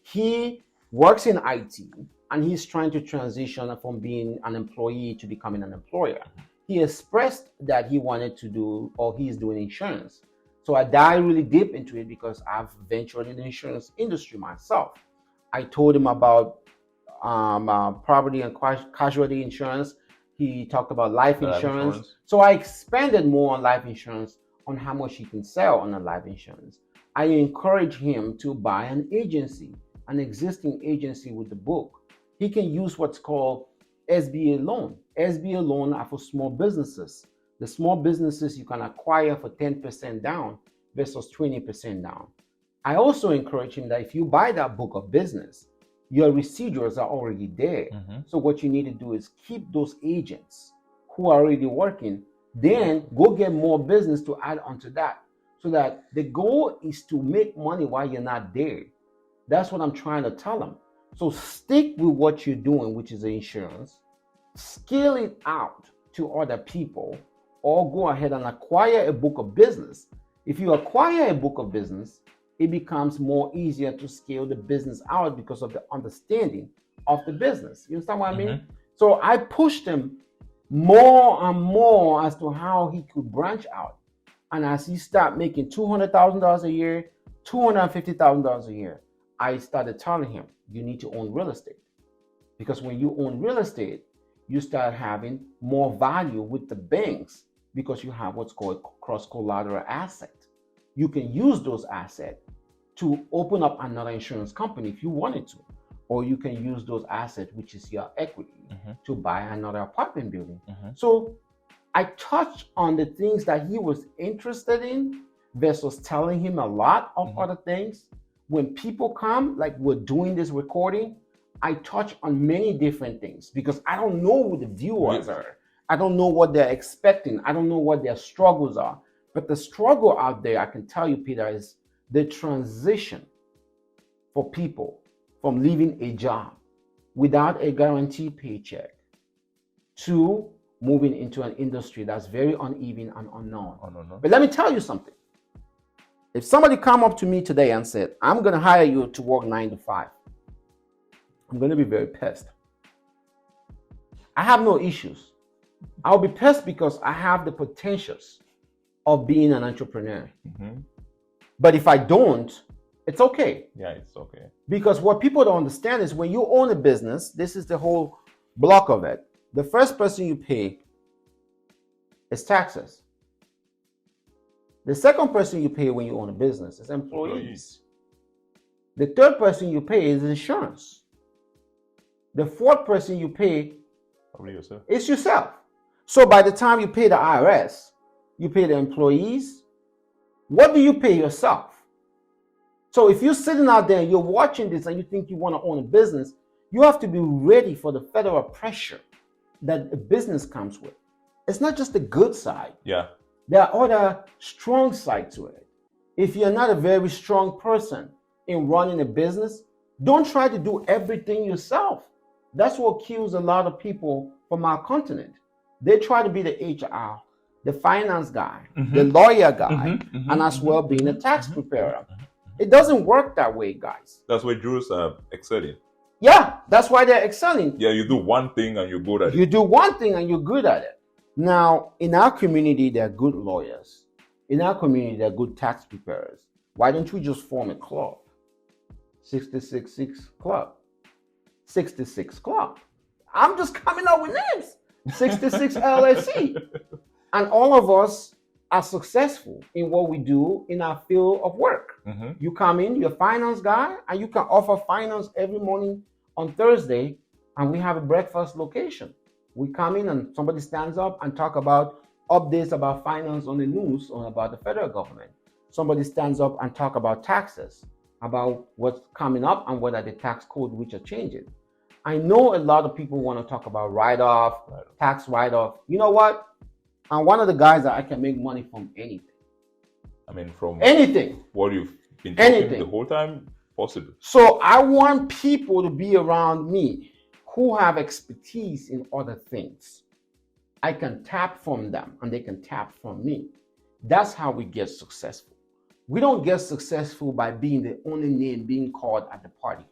He works in IT and he's trying to transition from being an employee to becoming an employer. He expressed that he wanted to do, or he's doing insurance. So I dive really deep into it because I've ventured in the insurance industry myself. I told him about property and casualty insurance. He talked about life insurance. So I expanded more on life insurance, on how much he can sell on a life insurance. I encourage him to buy an agency, an existing agency with the book. He can use what's called SBA loan. SBA loan are for small businesses. The small businesses you can acquire for 10% down versus 20% down. I also encourage him that if you buy that book of business, your residuals are already there. So what you need to do is keep those agents who are already working Then go get more business to add onto that. So that the goal is to make money while you're not there. That's what I'm trying to tell them. So stick with what you're doing, which is the insurance. Scale it out to other people, or go ahead and acquire a book of business. If you acquire a book of business, it becomes more easier to scale the business out because of the understanding of the business. You understand what I mean? So I pushed him more and more as to how he could branch out. And as he started making $200,000 a year, $250,000 a year, I started telling him, you need to own real estate. Because when you own real estate, you start having more value with the banks because you have what's called cross-collateral asset. You can use those assets to open up another insurance company if you wanted to. Or you can use those assets, which is your equity, to buy another apartment building. So I touched on the things that he was interested in versus telling him a lot of other things. When people come, like we're doing this recording, I touch on many different things because I don't know who the viewers are. I don't know what they're expecting. I don't know what their struggles are. But the struggle out there, I can tell you, Peter, is the transition for people from leaving a job without a guaranteed paycheck to moving into an industry that's very uneven and unknown. But let me tell you something. If somebody come up to me today and said, I'm going to hire you to work 9 to 5, I'm going to be very pissed. I have no issues. I'll be pissed because I have the potentials of being an entrepreneur. But if I don't, it's okay. Yeah, it's okay. Because what people don't understand is when you own a business, this is the whole block of it. The first person you pay is taxes. The second person you pay when you own a business is employees. The third person you pay is insurance. The fourth person you pay is yourself. So by the time you pay the IRS, you pay the employees, what do you pay yourself? So if you're sitting out there and you're watching this and you think you want to own a business, you have to be ready for the federal pressure that a business comes with. It's not just the good side. Yeah. There are other strong sides to it. If you're not a very strong person in running a business, don't try to do everything yourself. That's what kills a lot of people from our continent. They try to be the HR, the finance guy, the lawyer guy, and as well being a tax preparer. It doesn't work that way, guys. That's where jurors are excelling. Yeah, that's why they're excelling. Yeah, you do one thing and you're good at it. You do one thing and you're good at it. Now, in our community, there are good lawyers. In our community, there are good tax preparers. Why don't we just form a club? 666 Club. 66 Club. I'm just coming up with names. 66 LLC. And all of us are successful in what we do in our field of work. You come in, you're a finance guy, and you can offer finance every morning on Thursday, and we have a breakfast location. We come in and somebody stands up and talk about updates about finance on the news or about the federal government. Somebody stands up and talk about taxes, about what's coming up and what are the tax code which are changing. I know a lot of people want to talk about write-off, tax write-off. You know what? I'm one of the guys that I can make money from anything. I mean, from anything. What you've been talking the whole time, possible. So I want people to be around me who have expertise in other things. I can tap from them and they can tap from me. That's how we get successful. We don't get successful by being the only name being called at the party.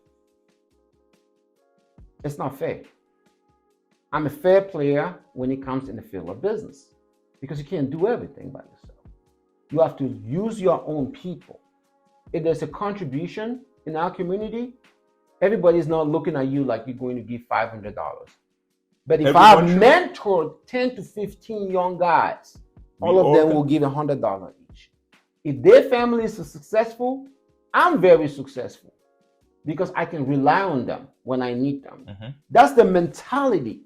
It's not fair. I'm a fair player when it comes in the field of business because you can't do everything by yourself. You have to use your own people. If there's a contribution in our community, everybody's not looking at you like you're going to give $500. But if I've mentored 10 to 15 young guys, all of them will give $100 each. If their families are successful, I'm very successful because I can rely on them when I need them. That's the mentality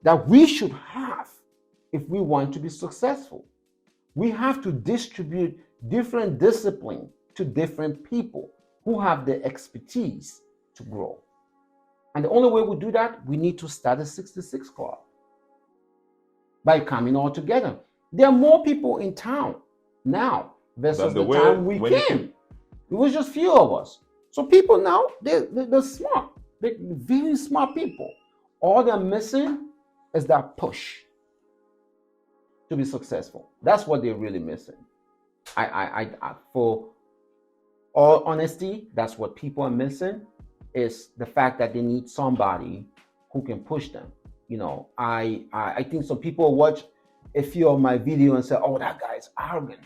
that we should have if we want to be successful. We have to distribute different disciplines to different people who have the expertise to grow. And the only way we do that, we need to start a 66 Club by coming all together. There are more people in town now versus Than the time we when you came. It was just few of us. So people now, they're smart. They're very smart people. All they're missing is that push to be successful. That's what they're really missing. For all honesty, that's what people are missing, is the fact that they need somebody who can push them. You know, I think some people watch a few of my videos and say, "Oh, that guy's arrogant."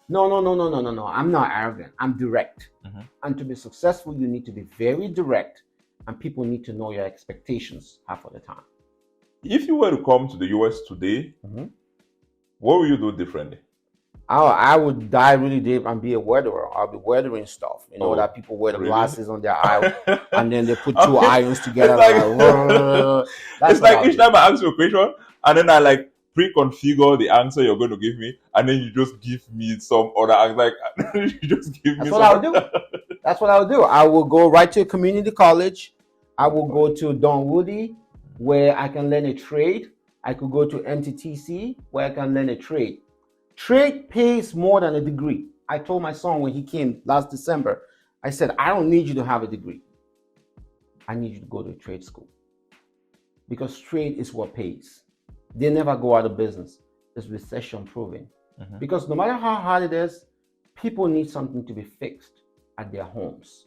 No. I'm not arrogant. I'm direct. And to be successful, you need to be very direct, and people need to know your expectations half of the time. If you were to come to the US today, what would you do differently? I would dive really deep and be a weatherer. I'll be weathering stuff. You know, Oh, that people wear the really? glasses on their eye and then they put two irons together. It's like each time I ask you a question and then I like pre-configure the answer you're going to give me, and then you just give me some other answer. Like you just give me. That's what I would do. That's what I would do. I will go right to a community college. I will go to Dunwoody, where I can learn a trade. I could go to MTTC, where I can learn a trade. Trade pays more than a degree. I told my son when he came last December, I said, I don't need you to have a degree. I need you to go to a trade school. Because trade is what pays. They never go out of business. It's recession proven. Because no matter how hard it is, people need something to be fixed at their homes.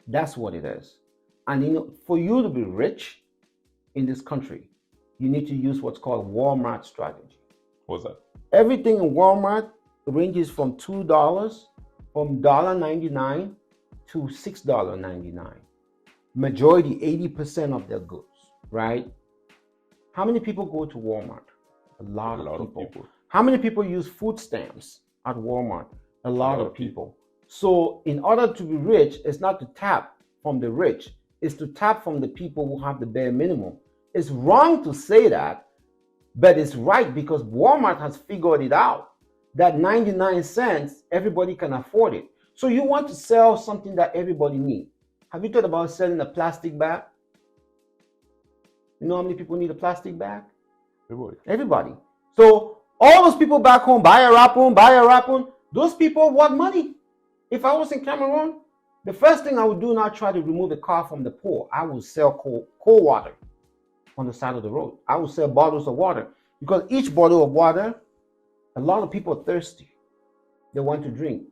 That's what it is. And you know, for you to be rich in this country, you need to use what's called Walmart strategy. What's that? Everything in Walmart ranges from $2, from $1.99 to $6.99. Majority, 80% of their goods, right? How many people go to Walmart? A lot of people. How many people use food stamps at Walmart? A lot of people. So in order to be rich, it's not to tap from the rich, it's to tap from the people who have the bare minimum. It's wrong to say that, but it's right because Walmart has figured it out that 99 cents, everybody can afford it. So you want to sell something that everybody needs. Have you thought about selling a plastic bag? You know how many people need a plastic bag? Everybody. So all those people back home, buy a rapun. Those people want money. If I was in Cameroon, the first thing I would do not try to remove the car from the poor. I would sell cold water on the side of the road. I would sell bottles of water because each bottle of water, a lot of people are thirsty. They want to drink.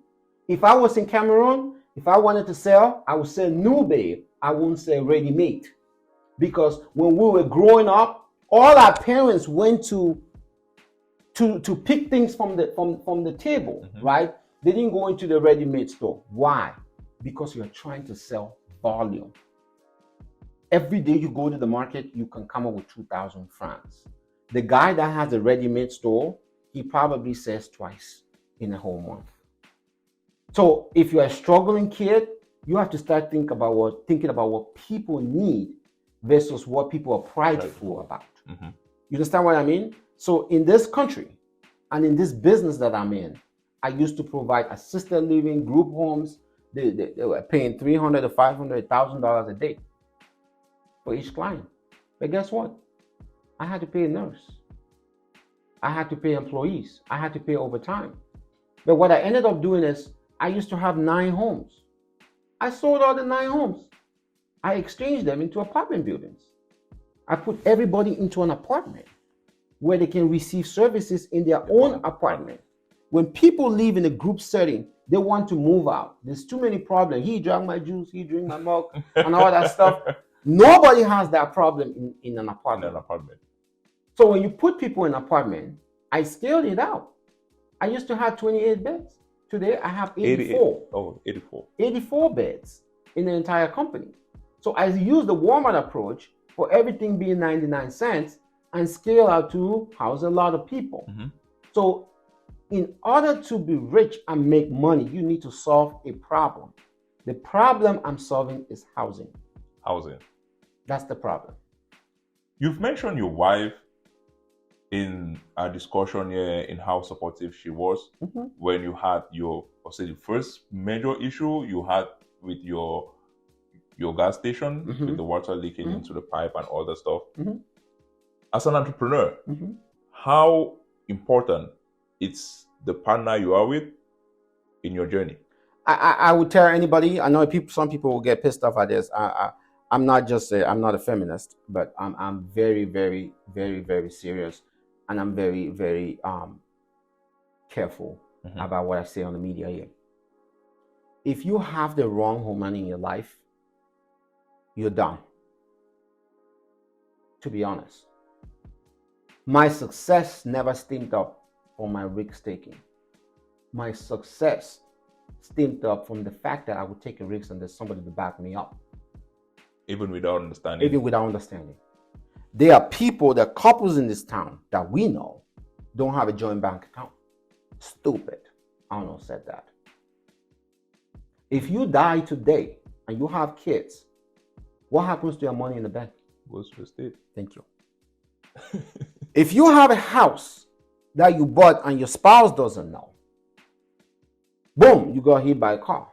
If I was in Cameroon, if I wanted to sell, I would sell new babe. I wouldn't sell ready-made. Because when we were growing up, all our parents went to pick things from the table, right? They didn't go into the ready-made store. Why? Because you're trying to sell volume. Every day you go to the market, you can come up with 2,000 francs. The guy that has a ready-made store, he probably sells twice in a whole month. So if you're a struggling kid, you have to start thinking about what people need versus what people are prideful about. You understand what I mean? So in this country and in this business that I'm in, I used to provide assisted living group homes. They were paying $300,000 to $500,000 a day for each client. But guess what? I had to pay a nurse. I had to pay employees. I had to pay overtime. But what I ended up doing is I used to have 9 homes. I sold all the 9 homes. I exchanged them into apartment buildings. I put everybody into an apartment where they can receive services in their own apartment. When people live in a group setting, they want to move out. There's too many problems. He drank my juice, he drank my milk, and all that stuff. Nobody has that problem in an apartment. So when you put people in an apartment, I scaled it out. I used to have 28 beds. Today I have 84. 84 beds in the entire company. So I use the Walmart approach for everything being 99 cents and scale out to house a lot of people. So in order to be rich and make money, you need to solve a problem. The problem I'm solving is housing. That's the problem. You've mentioned your wife in our discussion here in how supportive she was when you had the first major issue you had with your gas station, with the water leaking into the pipe and all that stuff. As an entrepreneur, how important it's the partner you are with in your journey. I would tell anybody. I know some people will get pissed off at this. I'm not a feminist, but I'm very, very, very, very serious, and I'm very, very careful about what I say on the media here. If you have the wrong woman in your life, you're done. To be honest, my success never stemmed up from my risk taking. My success stemmed up from the fact that I would take a risk and there's somebody to back me up. Even without understanding. Even without understanding. There are people, there are couples in this town that we know don't have a joint bank account. Stupid. Arnold said that. If you die today and you have kids, what happens to your money in the bank? Goes to the state. Thank you. If you have a house that you bought and your spouse doesn't know, boom, you got hit by a car.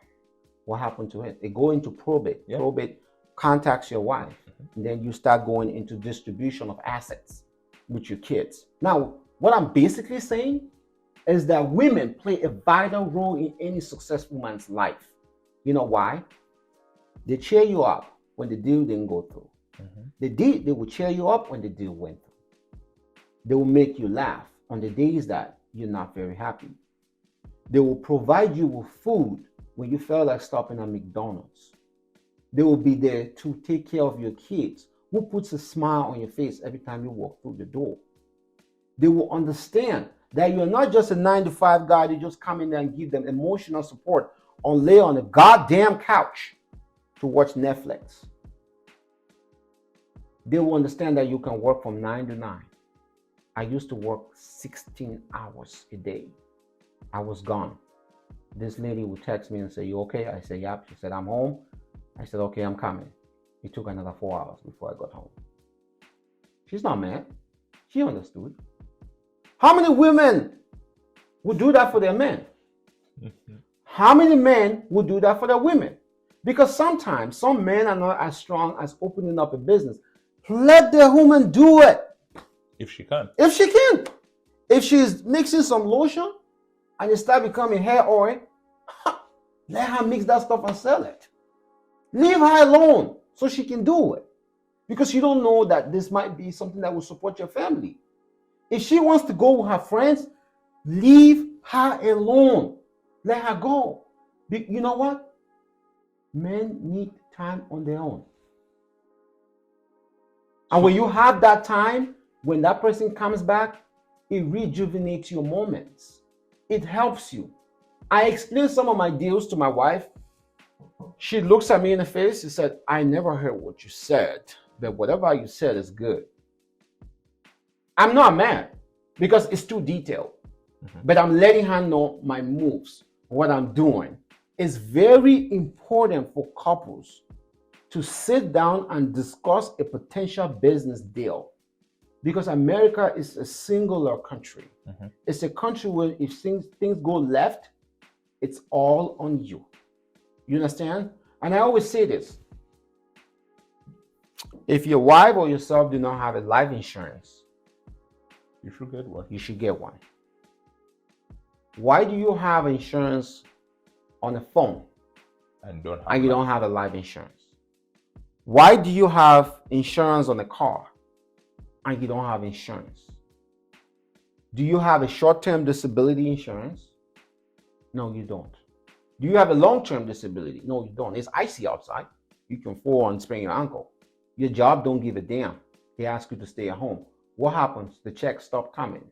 What happened to it? It go into probate. Yeah. Probate contacts your wife. And then you start going into distribution of assets with your kids. Now, what I'm basically saying is that women play a vital role in any successful man's life. You know why? They cheer you up when the deal didn't go through. They will cheer you up when the deal went through. They will make you laugh on the days that you're not very happy. They will provide you with food when you feel like stopping at McDonald's. They will be there to take care of your kids. Who puts a smile on your face every time you walk through the door? They will understand that you're not just a 9-to-5 guy that just come in there and give them emotional support or lay on a goddamn couch to watch Netflix. They will understand that you can work from 9 to 9. I used to work 16 hours a day. I was gone. This lady would text me and say, "You okay?" I said, "Yep." She said, "I'm home." I said, "Okay, I'm coming." It took another 4 hours before I got home. She's not mad. She understood. How many women would do that for their men? How many men would do that for their women? Because sometimes some men are not as strong as opening up a business. Let the woman do it. If she can. If she can. If she's mixing some lotion and it start becoming hair oil, let her mix that stuff and sell it. Leave her alone so she can do it. Because you don't know that this might be something that will support your family. If she wants to go with her friends, leave her alone. Let her go. You know what? Men need time on their own. And when you have that time, when that person comes back, it rejuvenates your moments. It helps you. I explained some of my deals to my wife. She looks at me in the face. She said, "I never heard what you said, but whatever you said is good." I'm not mad because it's too detailed, but I'm letting her know my moves, what I'm doing. It's very important for couples to sit down and discuss a potential business deal, because America is a singular country. It's a country where if things go left, it's all on you. You understand? And I always say this. If your wife or yourself do not have a life insurance, you should get one. You should get one. Why do you have insurance on a phone and you don't have a life insurance? Why do you have insurance on a car and you don't have insurance? Do you have a short-term disability insurance? No, you don't. Do you have a long-term disability? No, you don't. It's icy outside. You can fall and sprain your ankle. Your job don't give a damn. They ask you to stay at home. What happens? The checks stop coming.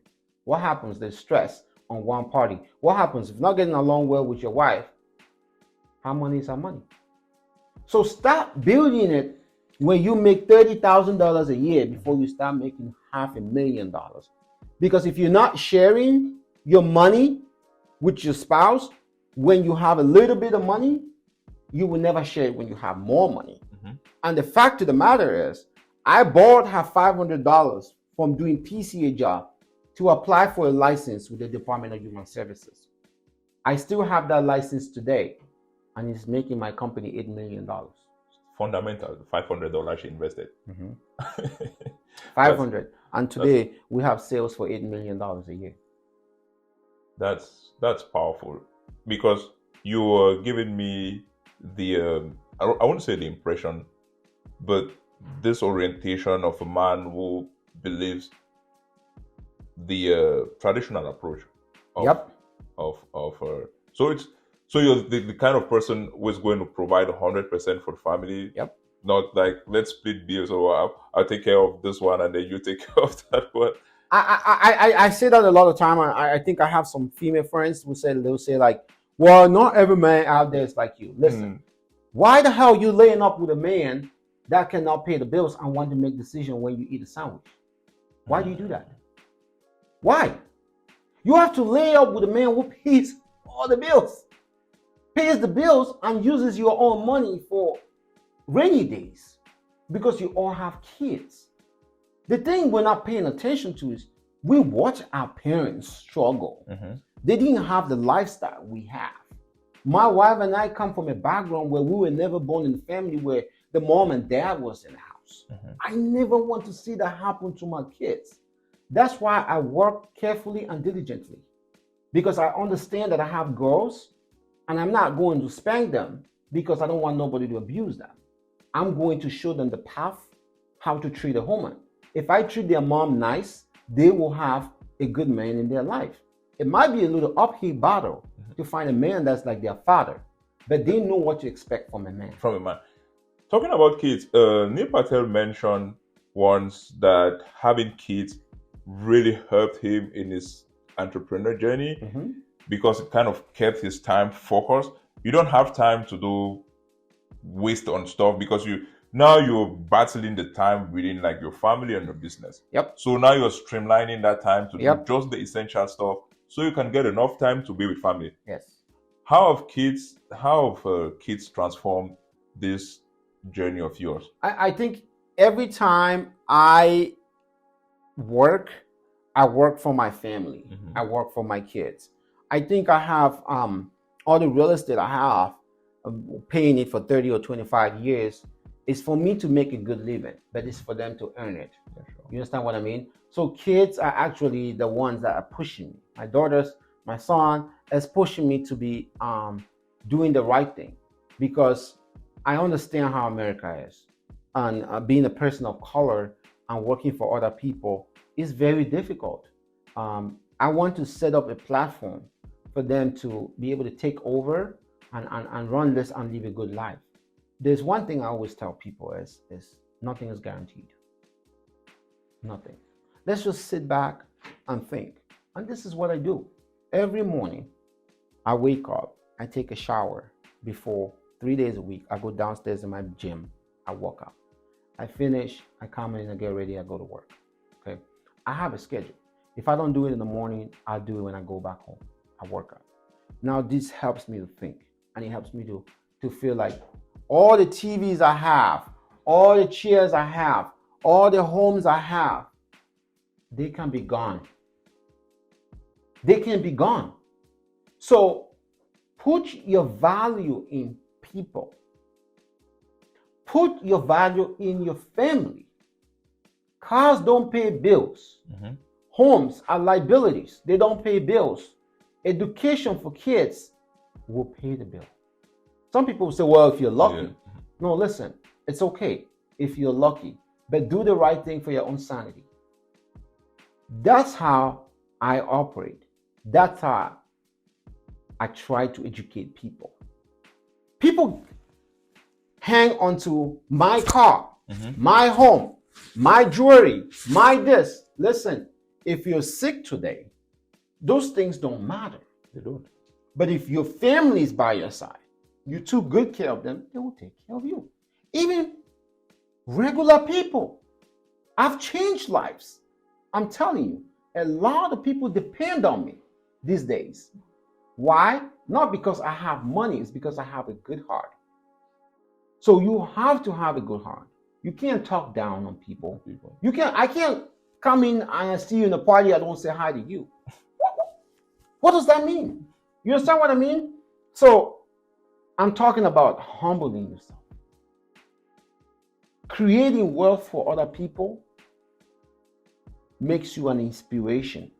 What happens? There's stress on one party. What happens if you're not getting along well with your wife? How money is our money? So stop building it when you make $30,000 a year before you start making $500,000. Because if you're not sharing your money with your spouse, when you have a little bit of money, you will never share it when you have more money. And the fact of the matter is, I borrowed her $500 from doing PCA job to apply for a license with the Department of Human Services. I still have that license today, and it's making my company $8 million. Fundamental, $500 she invested. 500. And today we have sales for $8 million a year. That's powerful because you are giving me the I wouldn't say the impression, but this orientation of a man who believes the traditional approach of Yep. so it's so you're the kind of person who is going to provide 100% for the family, Yep. not like let's split bills or I'll take care of this one and then you take care of that one. I say that a lot of time. I think I have some female friends who say they'll say like, well, not every man out there is like you. Listen, why the hell you laying up with a man that cannot pay the bills and want to make decision when you eat a sandwich? Why do you do that? Why? You have to lay up with a man who pays all the bills, pays the bills, and uses your own money for rainy days because you all have kids. The thing we're not paying attention to is we watch our parents struggle. They didn't have the lifestyle we have. My wife and I come from a background where we were never born in a family where the mom and dad was in the house. I never want to see that happen to my kids. That's why I work carefully and diligently, because I understand that I have girls and I'm not going to spank them because I don't want nobody to abuse them. I'm going to show them the path how to treat a woman. If I treat their mom nice, they will have a good man in their life. It might be a little uphill battle to find a man that's like their father, but they know what to expect from a man. From a man. Talking about kids, Neil Patel mentioned once that having kids really helped him in his entrepreneur journey because it kind of kept his time focused. You don't have time to do waste on stuff because you're battling the time within like your family and your business. Yep. So now you're streamlining that time to Yep. do just the essential stuff so you can get enough time to be with family. Yes. How have kids transformed this journey of yours? I think every time I work for my family. I work for my kids. I think I have all the real estate I have, paying it for 30 or 25 years, is for me to make a good living, but it's for them to earn it. Yeah, sure. You understand what I mean? So kids are actually the ones that are pushing me. My daughters, my son is pushing me to be doing the right thing, because I understand how America is. And being a person of color and working for other people is very difficult. I want to set up a platform for them to be able to take over and run this and live a good life. There's one thing I always tell people is nothing is guaranteed. Nothing. Let's just sit back and think. And this is what I do. Every morning, I wake up, I take a shower before 3 days a week. I go downstairs in my gym, I work out. I finish, I come in, I get ready, I go to work. Okay. I have a schedule. If I don't do it in the morning, I'll do it when I go back home. I work out. Now this helps me to think, and it helps me to feel like all the TVs I have, all the chairs I have, all the homes I have, they can be gone. They can be gone. So put your value in people. Put your value in your family. Cars don't pay bills. Homes are liabilities. They don't pay bills. Education for kids will pay the bill. Some people say, well, if you're lucky. No, listen, it's okay if you're lucky, but do the right thing for your own sanity. That's how I operate. That's how I try to educate people. People hang onto my car, my home, my jewelry, my this. Listen, if you're sick today, those things don't matter. They don't. But if your family is by your side, you took good care of them, they will take care of you. Even regular people. I've changed lives. I'm telling you, a lot of people depend on me these days. Why? Not because I have money, it's because I have a good heart. So you have to have a good heart. You can't talk down on people. I can't come in and I see you in a party, I don't say hi to you. What does that mean? You understand what I mean? So I'm talking about humbling yourself. Creating wealth for other people makes you an inspiration.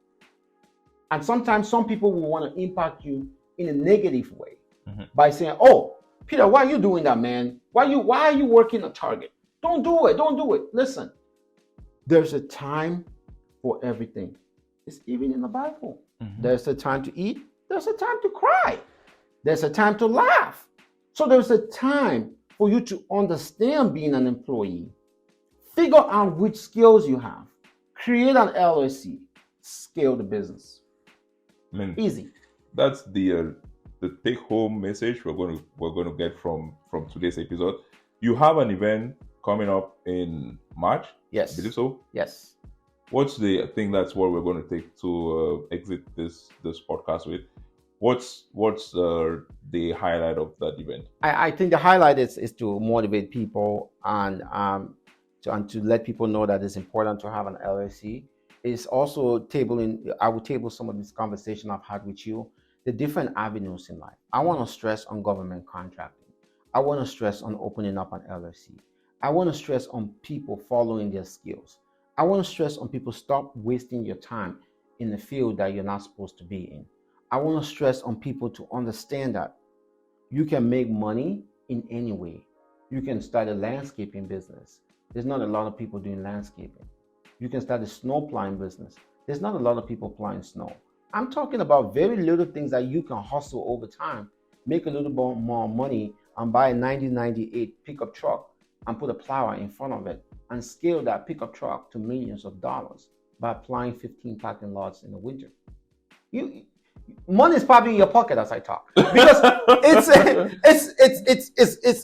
And sometimes some people will want to impact you in a negative way Mhm. by saying, "Oh, Peter, why are you doing that, man? Why are you working a target? Don't do it. Don't do it." Listen, there's a time for everything. It's even in the Bible. Mhm. There's a time to eat. There's a time to cry. There's a time to laugh. So there's a time for you to understand being an employee. Figure out which skills you have. Create an LLC. Scale the business. I mean, Easy. that's the take-home message we're going to get from today's episode. You have an event coming up in March. Yes. I believe so. Yes. What's I think that's what we're going to take to exit this podcast with. What's the highlight of that event? I think the highlight is to motivate people and to let people know that it's important to have an LLC. It's also I will table some of this conversation I've had with you, the different avenues in life. I want to stress on government contracting. I want to stress on opening up an LLC. I want to stress on people following their skills. I want to stress on people stop wasting your time in the field that you're not supposed to be in. I want to stress on people to understand that you can make money in any way. You can start a landscaping business. There's not a lot of people doing landscaping. You can start a snow plowing business. There's not a lot of people plowing snow. I'm talking about very little things that you can hustle over time, make a little bit more money, and buy a 1998 pickup truck and put a plower in front of it and scale that pickup truck to millions of dollars by applying 15 parking lots in the winter. Money is probably in your pocket as I talk because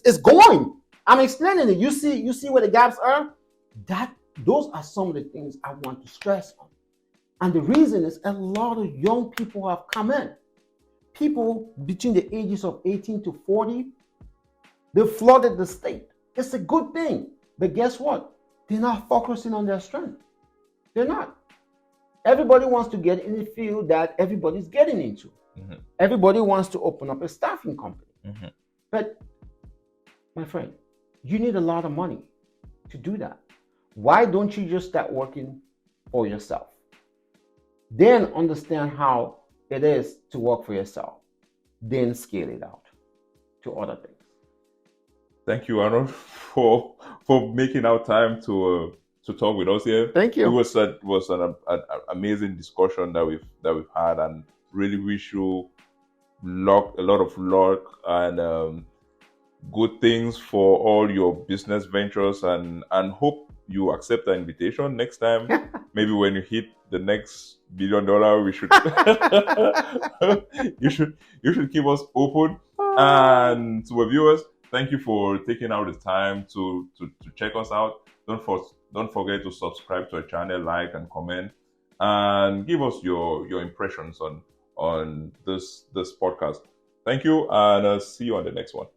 it's going. I'm explaining it. You see where the gaps are. Those are some of the things I want to stress on. And the reason is a lot of young people have come in. People between the ages of 18 to 40, they flooded the state. It's a good thing. But guess what? They're not focusing on their strength. They're not. Everybody wants to get in the field that everybody's getting into. Mm-hmm. Everybody wants to open up a staffing company. Mm-hmm. But, my friend, you need a lot of money to do that. Why don't you just start working for yourself? Then understand how it is to work for yourself. Then scale it out to other things. Thank you, Arnold, for making our time to talk with us here. Thank you. It was an amazing discussion that we've had, and really wish you a lot of luck and good things for all your business ventures, and hope you accept the invitation next time. Maybe when you hit the next $1 billion, we should you should keep us open. And to our viewers, thank you for taking out the time to check us out. Don't forget to subscribe to our channel, like and comment, and give us your impressions on this podcast. Thank you, and see you on the next one.